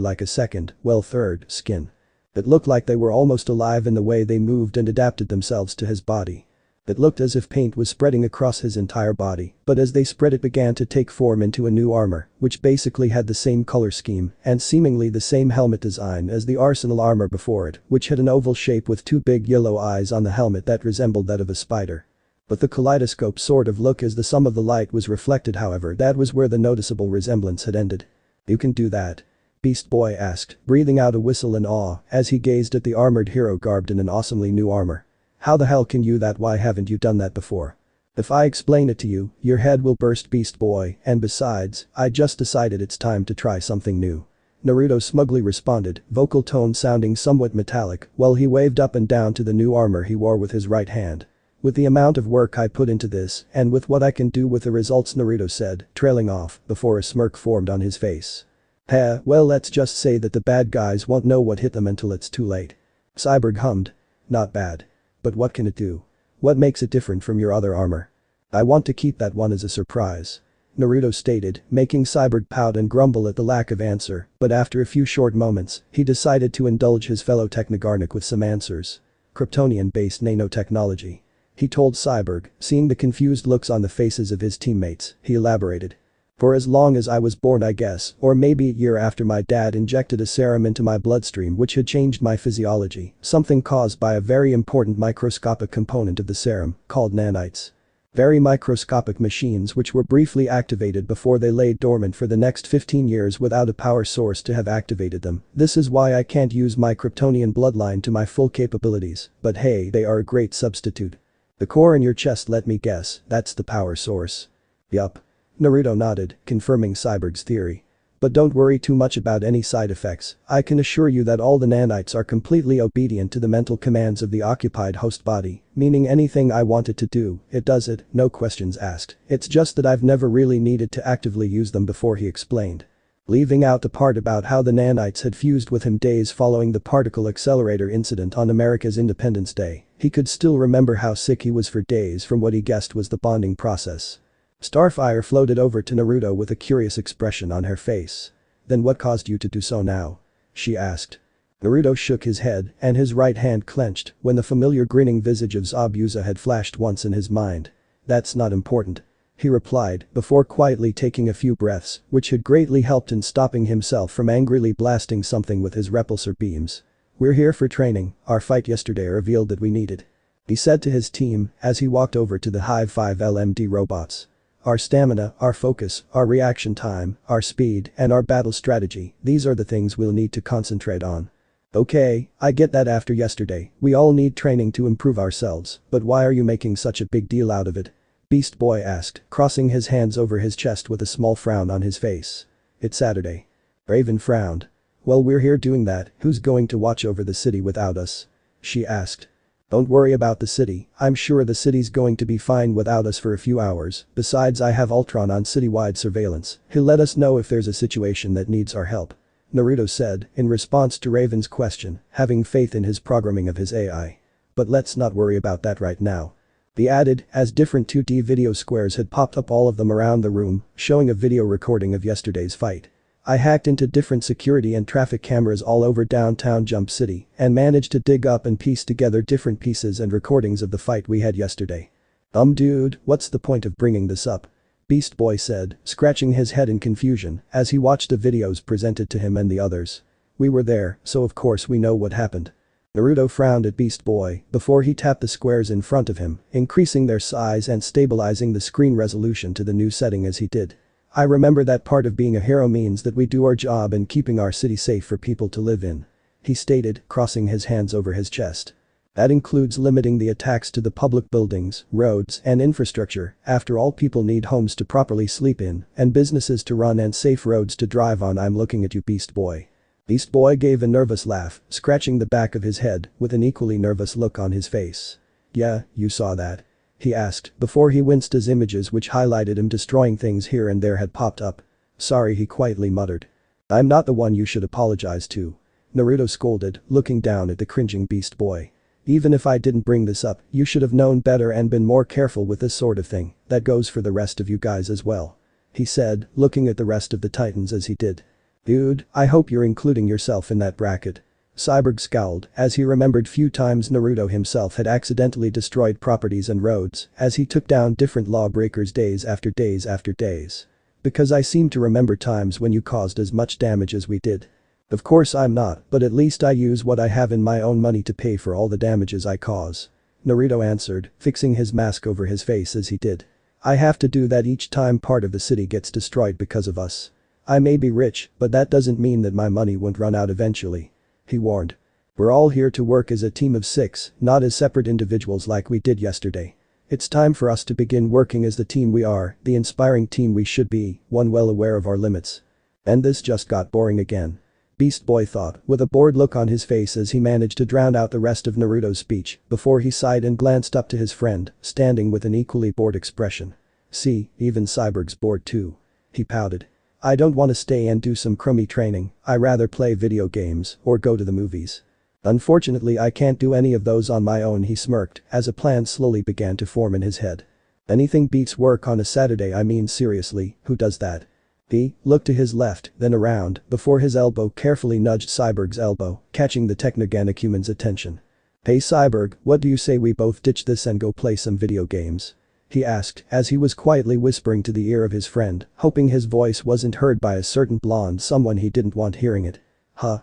A: like a second, well, third, skin. It looked like they were almost alive in the way they moved and adapted themselves to his body. It looked as if paint was spreading across his entire body, but as they spread it began to take form into a new armor, which basically had the same color scheme and seemingly the same helmet design as the arsenal armor before it, which had an oval shape with two big yellow eyes on the helmet that resembled that of a spider. But the kaleidoscope sort of look as the sum of the light was reflected, however, that was where the noticeable resemblance had ended. You can do that? Beast Boy asked, breathing out a whistle in awe as he gazed at the armored hero garbed in an awesomely new armor. How the hell can you that? Why haven't you done that before? If I explain it to you, your head will burst, Beast Boy, and besides, I just decided it's time to try something new. Naruto smugly responded, vocal tone sounding somewhat metallic, while he waved up and down to the new armor he wore with his right hand. With the amount of work I put into this, and with what I can do with the results, Naruto said, trailing off, before a smirk formed on his face. Well, let's just say that the bad guys won't know what hit them until it's too late. Cyborg hummed. Not bad. But what can it do? What makes it different from your other armor? I want to keep that one as a surprise, Naruto stated, making Cyborg pout and grumble at the lack of answer, but after a few short moments, he decided to indulge his fellow Technorganic with some answers. Kryptonian-based nanotechnology. He told Cyborg, seeing the confused looks on the faces of his teammates, he elaborated. For as long as I was born, I guess, or maybe a year after, my dad injected a serum into my bloodstream which had changed my physiology, something caused by a very important microscopic component of the serum, called nanites. Very microscopic machines which were briefly activated before they lay dormant for the next 15 years without a power source to have activated them. This is why I can't use my Kryptonian bloodline to my full capabilities, but hey, they are a great substitute. The core in your chest, let me guess, that's the power source. Yup. Naruto nodded, confirming Cyborg's theory. But don't worry too much about any side effects. I can assure you that all the nanites are completely obedient to the mental commands of the occupied host body, meaning anything I want it to do, it does it, no questions asked. It's just that I've never really needed to actively use them before, he explained. Leaving out the part about how the nanites had fused with him days following the particle accelerator incident on America's Independence Day, he could still remember how sick he was for days from what he guessed was the bonding process. Starfire floated over to Naruto with a curious expression on her face. Then what caused you to do so now? She asked. Naruto shook his head and his right hand clenched when the familiar grinning visage of Zabuza had flashed once in his mind. That's not important, he replied before quietly taking a few breaths, which had greatly helped in stopping himself from angrily blasting something with his repulsor beams. We're here for training, our fight yesterday revealed that we needed. He said to his team as he walked over to the Hive 5 LMD robots. Our stamina, our focus, our reaction time, our speed, and our battle strategy, these are the things we'll need to concentrate on. Okay, I get that after yesterday, we all need training to improve ourselves, but why are you making such a big deal out of it? Beast Boy asked, crossing his hands over his chest with a small frown on his face. It's Saturday. Raven frowned. Well, we're here doing that, who's going to watch over the city without us? She asked. Don't worry about the city, I'm sure the city's going to be fine without us for a few hours, besides I have Ultron on citywide surveillance, he'll let us know if there's a situation that needs our help. Naruto said, in response to Raven's question, having faith in his programming of his AI. But let's not worry about that right now. He added, as different 2D video squares had popped up, all of them around the room, showing a video recording of yesterday's fight. I hacked into different security and traffic cameras all over downtown Jump City and managed to dig up and piece together different pieces and recordings of the fight we had yesterday. Dude, what's the point of bringing this up? Beast Boy said, scratching his head in confusion as he watched the videos presented to him and the others. We were there, so of course we know what happened. Naruto frowned at Beast Boy before he tapped the squares in front of him, increasing their size and stabilizing the screen resolution to the new setting as he did. I remember that part of being a hero means that we do our job and keeping our city safe for people to live in. He stated, crossing his hands over his chest. That includes limiting the attacks to the public buildings, roads, and infrastructure. After all, people need homes to properly sleep in, and businesses to run and safe roads to drive on. I'm looking at you, Beast Boy. Beast Boy gave a nervous laugh, scratching the back of his head with an equally nervous look on his face. Yeah, you saw that? He asked before he winced as images which highlighted him destroying things here and there had popped up. Sorry, he quietly muttered. I'm not the one you should apologize to. Naruto scolded, looking down at the cringing Beast Boy. Even if I didn't bring this up, you should have known better and been more careful with this sort of thing. That goes for the rest of you guys as well. He said, looking at the rest of the Titans as he did. Dude, I hope you're including yourself in that bracket. Cyborg scowled as he remembered few times Naruto himself had accidentally destroyed properties and roads as he took down different lawbreakers days after days after days. Because I seem to remember times when you caused as much damage as we did. Of course I'm not, but at least I use what I have in my own money to pay for all the damages I cause. Naruto answered, fixing his mask over his face as he did. I have to do that each time part of the city gets destroyed because of us. I may be rich, but that doesn't mean that my money won't run out eventually. He warned. We're all here to work as a team of 6, not as separate individuals like we did yesterday. It's time for us to begin working as the team we are, the inspiring team we should be, one well aware of our limits. And this just got boring again. Beast Boy thought, with a bored look on his face as he managed to drown out the rest of Naruto's speech before he sighed and glanced up to his friend, standing with an equally bored expression. See, even Cyborg's bored too. He pouted. I don't want to stay and do some crummy training, I rather play video games or go to the movies. Unfortunately, I can't do any of those on my own, he smirked as a plan slowly began to form in his head. Anything beats work on a Saturday, I mean seriously, who does that? He looked to his left, then around, before his elbow carefully nudged Cyborg's elbow, catching the Technorganic human's attention. Hey Cyborg, what do you say we both ditch this and go play some video games? He asked as he was quietly whispering to the ear of his friend, hoping his voice wasn't heard by a certain blonde someone he didn't want hearing it. Huh.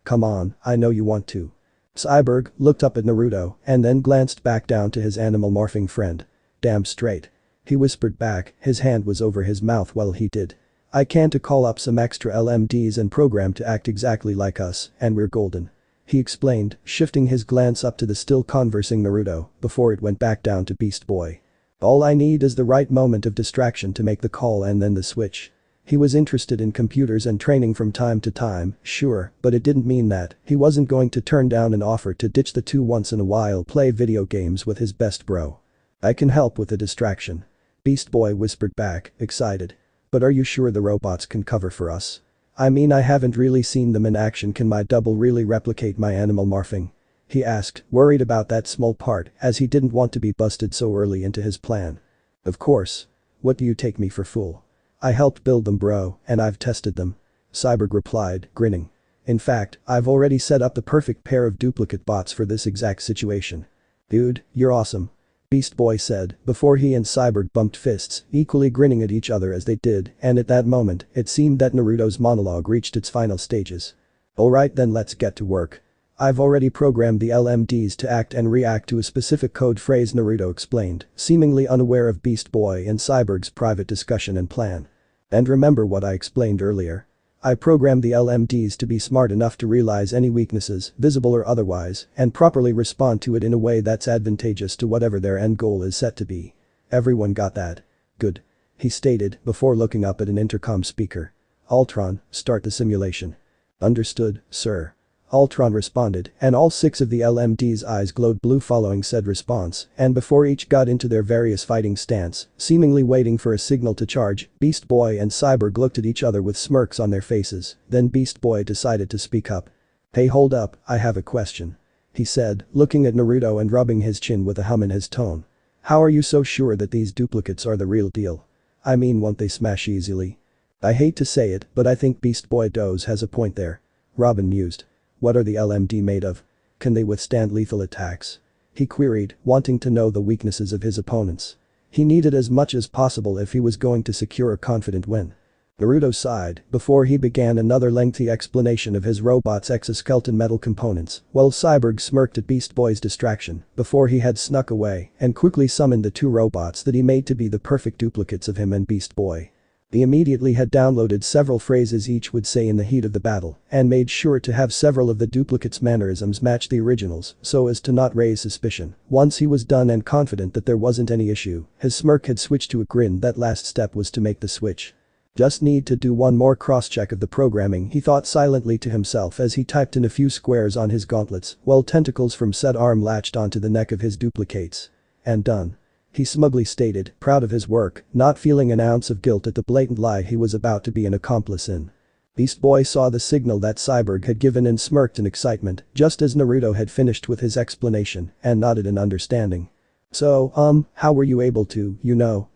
A: Come on, I know you want to. Cyborg looked up at Naruto and then glanced back down to his animal morphing friend. Damn straight. He whispered back, his hand was over his mouth while he did. I can't call up some extra LMDs and program to act exactly like us, and we're golden. He explained, shifting his glance up to the still conversing Naruto before it went back down to Beast Boy. All I need is the right moment of distraction to make the call and then the switch. He was interested in computers and training from time to time, sure, but it didn't mean that he wasn't going to turn down an offer to ditch the two once in a while play video games with his best bro. I can help with the distraction. Beast Boy whispered back, excited. But are you sure the robots can cover for us? I mean, I haven't really seen them in action. Can my double really replicate my animal morphing? He asked, worried about that small part as he didn't want to be busted so early into his plan. Of course. What do you take me for fool? I helped build them, bro, and I've tested them. Cyborg replied, grinning. In fact, I've already set up the perfect pair of duplicate bots for this exact situation. Dude, you're awesome. Beast Boy said before he and Cyborg bumped fists, equally grinning at each other as they did, and at that moment, it seemed that Naruto's monologue reached its final stages. Alright then, let's get to work. I've already programmed the LMDs to act and react to a specific code phrase, Naruto explained, seemingly unaware of Beast Boy and Cyborg's private discussion and plan. And remember what I explained earlier. I programmed the LMDs to be smart enough to realize any weaknesses, visible or otherwise, and properly respond to it in a way that's advantageous to whatever their end goal is set to be. Everyone got that? Good. He stated before looking up at an intercom speaker. Ultron, start the simulation. Understood, sir. Ultron responded, and all 6 of the LMD's eyes glowed blue following said response, and before each got into their various fighting stance, seemingly waiting for a signal to charge, Beast Boy and Cyborg looked at each other with smirks on their faces, then Beast Boy decided to speak up. Hey, hold up, I have a question. He said, looking at Naruto and rubbing his chin with a hum in his tone. How are you so sure that these duplicates are the real deal? I mean, won't they smash easily? I hate to say it, but I think Beast Boy Doze has a point there. Robin mused. What are the LMD made of? Can they withstand lethal attacks? He queried, wanting to know the weaknesses of his opponents. He needed as much as possible if he was going to secure a confident win. Naruto sighed before he began another lengthy explanation of his robot's exoskeleton metal components, while Cyborg smirked at Beast Boy's distraction before he had snuck away and quickly summoned the two robots that he made to be the perfect duplicates of him and Beast Boy. He immediately had downloaded several phrases each would say in the heat of the battle and made sure to have several of the duplicates' mannerisms match the originals so as to not raise suspicion. Once he was done and confident that there wasn't any issue, his smirk had switched to a grin. That last step was to make the switch. Just need to do one more cross-check of the programming, he thought silently to himself as he typed in a few squares on his gauntlets while tentacles from said arm latched onto the neck of his duplicates. And done. He smugly stated, proud of his work, not feeling an ounce of guilt at the blatant lie he was about to be an accomplice in. Beast Boy saw the signal that Cyborg had given and smirked in excitement just as Naruto had finished with his explanation and nodded in understanding. So, how were you able to,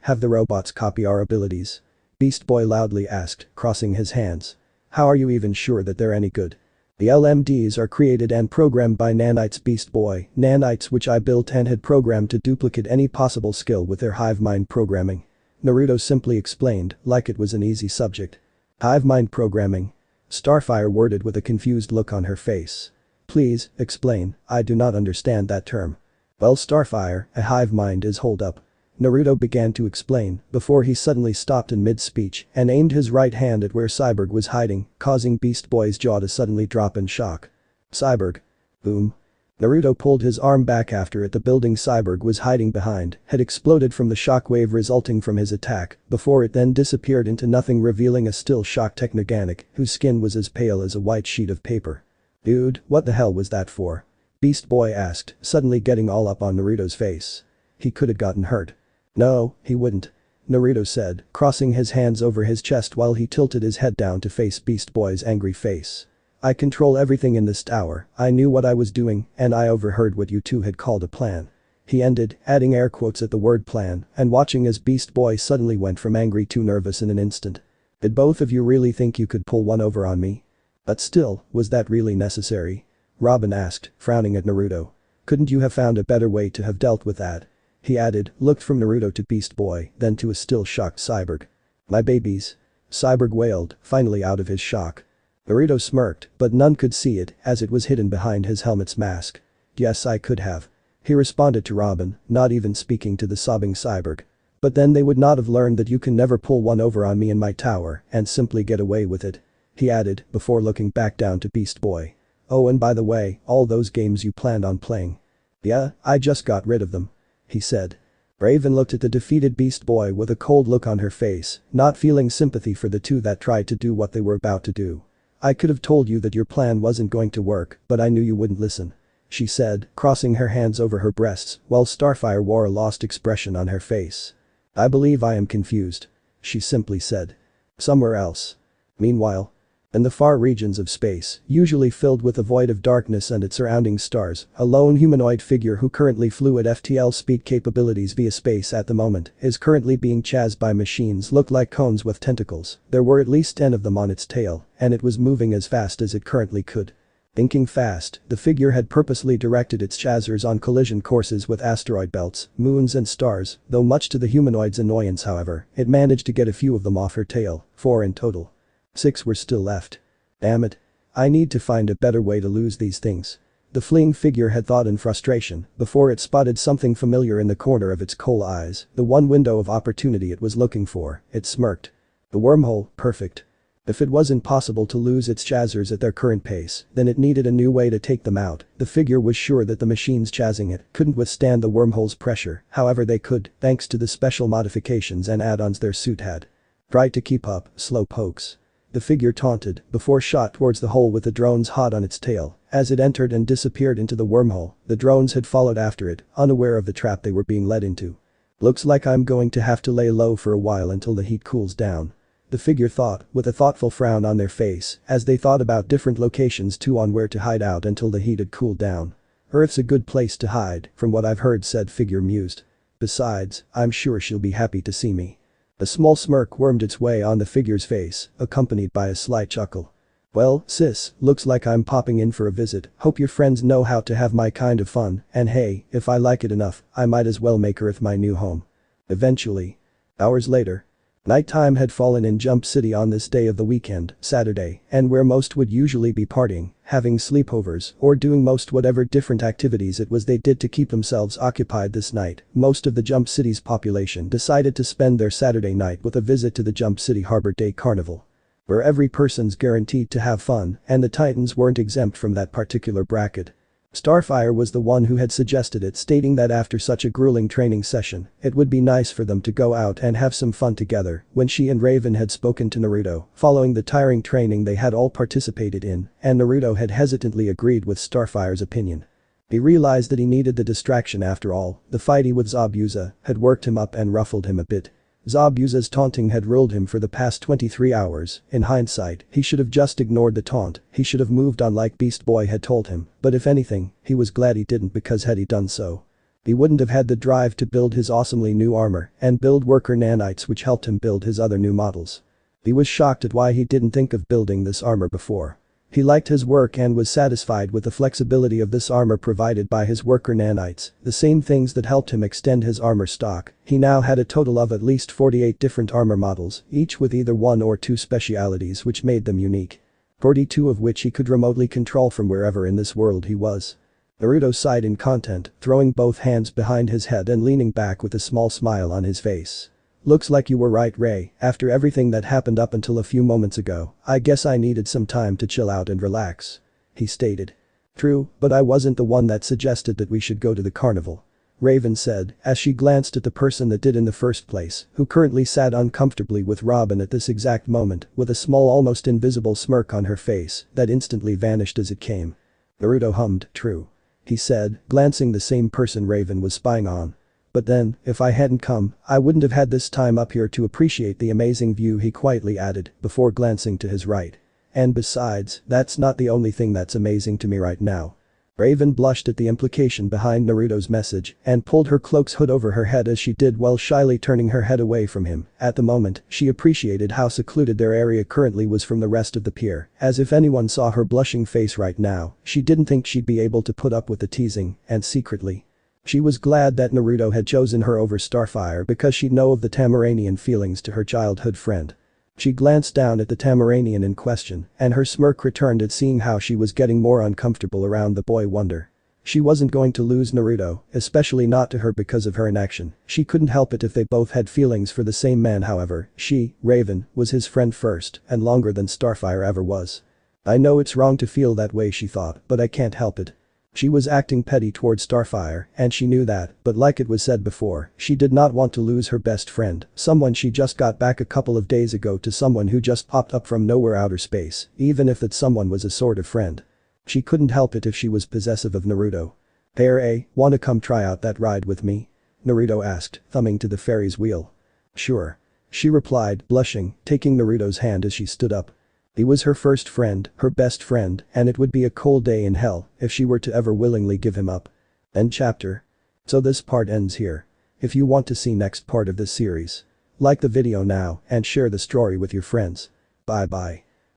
A: have the robots copy our abilities? Beast Boy loudly asked, crossing his hands. How are you even sure that they're any good? The LMDs are created and programmed by nanites, Beast Boy, nanites which I built and had programmed to duplicate any possible skill with their hive mind programming. Naruto simply explained, like it was an easy subject. Hive mind programming? Starfire worded with a confused look on her face. Please, explain, I do not understand that term. Well, Starfire, a hive mind is hold up. Naruto began to explain before he suddenly stopped in mid-speech and aimed his right hand at where Cyborg was hiding, causing Beast Boy's jaw to suddenly drop in shock. Cyborg. Boom. Naruto pulled his arm back after it. The building Cyborg was hiding behind had exploded from the shockwave resulting from his attack before it then disappeared into nothing, revealing a still shocked Technorganic whose skin was as pale as a white sheet of paper. Dude, what the hell was that for? Beast Boy asked, suddenly getting all up on Naruto's face. He could have gotten hurt. No, he wouldn't. Naruto said, crossing his hands over his chest while he tilted his head down to face Beast Boy's angry face. I control everything in this tower, I knew what I was doing, and I overheard what you two had called a plan. He ended, adding air quotes at the word plan, and watching as Beast Boy suddenly went from angry to nervous in an instant. Did both of you really think you could pull one over on me? But still, was that really necessary? Robin asked, frowning at Naruto. Couldn't you have found a better way to have dealt with that? He added, looked from Naruto to Beast Boy, then to a still shocked Cyborg. My babies. Cyborg wailed, finally out of his shock. Naruto smirked, but none could see it as it was hidden behind his helmet's mask. Yes, I could have. He responded to Robin, not even speaking to the sobbing Cyborg. But then they would not have learned that you can never pull one over on me in my tower and simply get away with it. He added, before looking back down to Beast Boy. Oh, and by the way, all those games you planned on playing. Yeah, I just got rid of them. He said. Raven looked at the defeated Beast Boy with a cold look on her face, not feeling sympathy for the two that tried to do what they were about to do. I could have told you that your plan wasn't going to work, but I knew you wouldn't listen. She said, crossing her hands over her breasts, while Starfire wore a lost expression on her face. I believe I am confused. She simply said. Somewhere else. Meanwhile. In the far regions of space, usually filled with a void of darkness and its surrounding stars, a lone humanoid figure who currently flew at FTL speed capabilities via space at the moment is currently being chased by machines looked like cones with tentacles. There were at least 10 of them on its tail, and it was moving as fast as it currently could. Thinking fast, the figure had purposely directed its chasers on collision courses with asteroid belts, moons and stars, though much to the humanoid's annoyance however, it managed to get a few of them off her tail, 4 in total. 6 were still left. Damn it. I need to find a better way to lose these things. The fleeing figure had thought in frustration before it spotted something familiar in the corner of its coal eyes, the one window of opportunity it was looking for. It smirked. The wormhole, perfect. If it wasn't possible to lose its chasers at their current pace, then it needed a new way to take them out. The figure was sure that the machines chasing it couldn't withstand the wormhole's pressure, however they could, thanks to the special modifications and add-ons their suit had. Try to keep up, slow pokes. The figure taunted before shot towards the hole with the drones hot on its tail. As it entered and disappeared into the wormhole, the drones had followed after it, unaware of the trap they were being led into. Looks like I'm going to have to lay low for a while until the heat cools down. The figure thought, with a thoughtful frown on their face, as they thought about different locations too on where to hide out until the heat had cooled down. Earth's a good place to hide, from what I've heard, said figure mused. Besides, I'm sure she'll be happy to see me. A small smirk wormed its way on the figure's face, accompanied by a slight chuckle. Well, sis, looks like I'm popping in for a visit, hope your friends know how to have my kind of fun, and hey, if I like it enough, I might as well make Earth my new home. Eventually. Hours later. Nighttime had fallen in Jump City on this day of the weekend, Saturday, and where most would usually be partying, having sleepovers, or doing most whatever different activities it was they did to keep themselves occupied this night, most of the Jump City's population decided to spend their Saturday night with a visit to the Jump City Harbor Day Carnival. Where every person's guaranteed to have fun, and the Titans weren't exempt from that particular bracket. Starfire was the one who had suggested it, stating that after such a grueling training session, it would be nice for them to go out and have some fun together. When she and Raven had spoken to Naruto, following the tiring training they had all participated in, and Naruto had hesitantly agreed with Starfire's opinion. He realized that he needed the distraction after all, the fighty with Zabuza had worked him up and ruffled him a bit. Zabuza's taunting had ruled him for the past 23 hours, in hindsight, he should have just ignored the taunt, he should have moved on like Beast Boy had told him, but if anything, he was glad he didn't, because had he done so, he wouldn't have had the drive to build his awesomely new armor and build worker nanites which helped him build his other new models. He was shocked at why he didn't think of building this armor before. He liked his work and was satisfied with the flexibility of this armor provided by his worker nanites, the same things that helped him extend his armor stock. He now had a total of at least 48 different armor models, each with either one or two specialities which made them unique. 42 of which he could remotely control from wherever in this world he was. Naruto sighed in content, throwing both hands behind his head and leaning back with a small smile on his face. Looks like you were right, Ray, after everything that happened up until a few moments ago, I guess I needed some time to chill out and relax. He stated. True, but I wasn't the one that suggested that we should go to the carnival. Raven said, as she glanced at the person that did in the first place, who currently sat uncomfortably with Robin at this exact moment, with a small almost invisible smirk on her face that instantly vanished as it came. Naruto hummed, true. He said, glancing the same person Raven was spying on. But then, if I hadn't come, I wouldn't have had this time up here to appreciate the amazing view, he quietly added, before glancing to his right. And besides, that's not the only thing that's amazing to me right now. Raven blushed at the implication behind Naruto's message and pulled her cloak's hood over her head as she did while shyly turning her head away from him. At the moment, she appreciated how secluded their area currently was from the rest of the pier, as if anyone saw her blushing face right now, she didn't think she'd be able to put up with the teasing, and secretly, she was glad that Naruto had chosen her over Starfire because she'd know of the Tamaranian feelings to her childhood friend. She glanced down at the Tamaranian in question, and her smirk returned at seeing how she was getting more uncomfortable around the boy wonder. She wasn't going to lose Naruto, especially not to her because of her inaction. She couldn't help it if they both had feelings for the same man. However, she, Raven, was his friend first and longer than Starfire ever was. I know it's wrong to feel that way, she thought, but I can't help it. She was acting petty towards Starfire, and she knew that, but like it was said before, she did not want to lose her best friend, someone she just got back a couple of days ago, to someone who just popped up from nowhere outer space, even if that someone was a sort of friend. She couldn't help it if she was possessive of Naruto. Hey, wanna come try out that ride with me? Naruto asked, thumbing to the ferry's wheel. Sure. She replied, blushing, taking Naruto's hand as she stood up. He was her first friend, her best friend, and it would be a cold day in hell if she were to ever willingly give him up. End chapter. So this part ends here. If you want to see next part of this series, like the video now and share the story with your friends. Bye bye.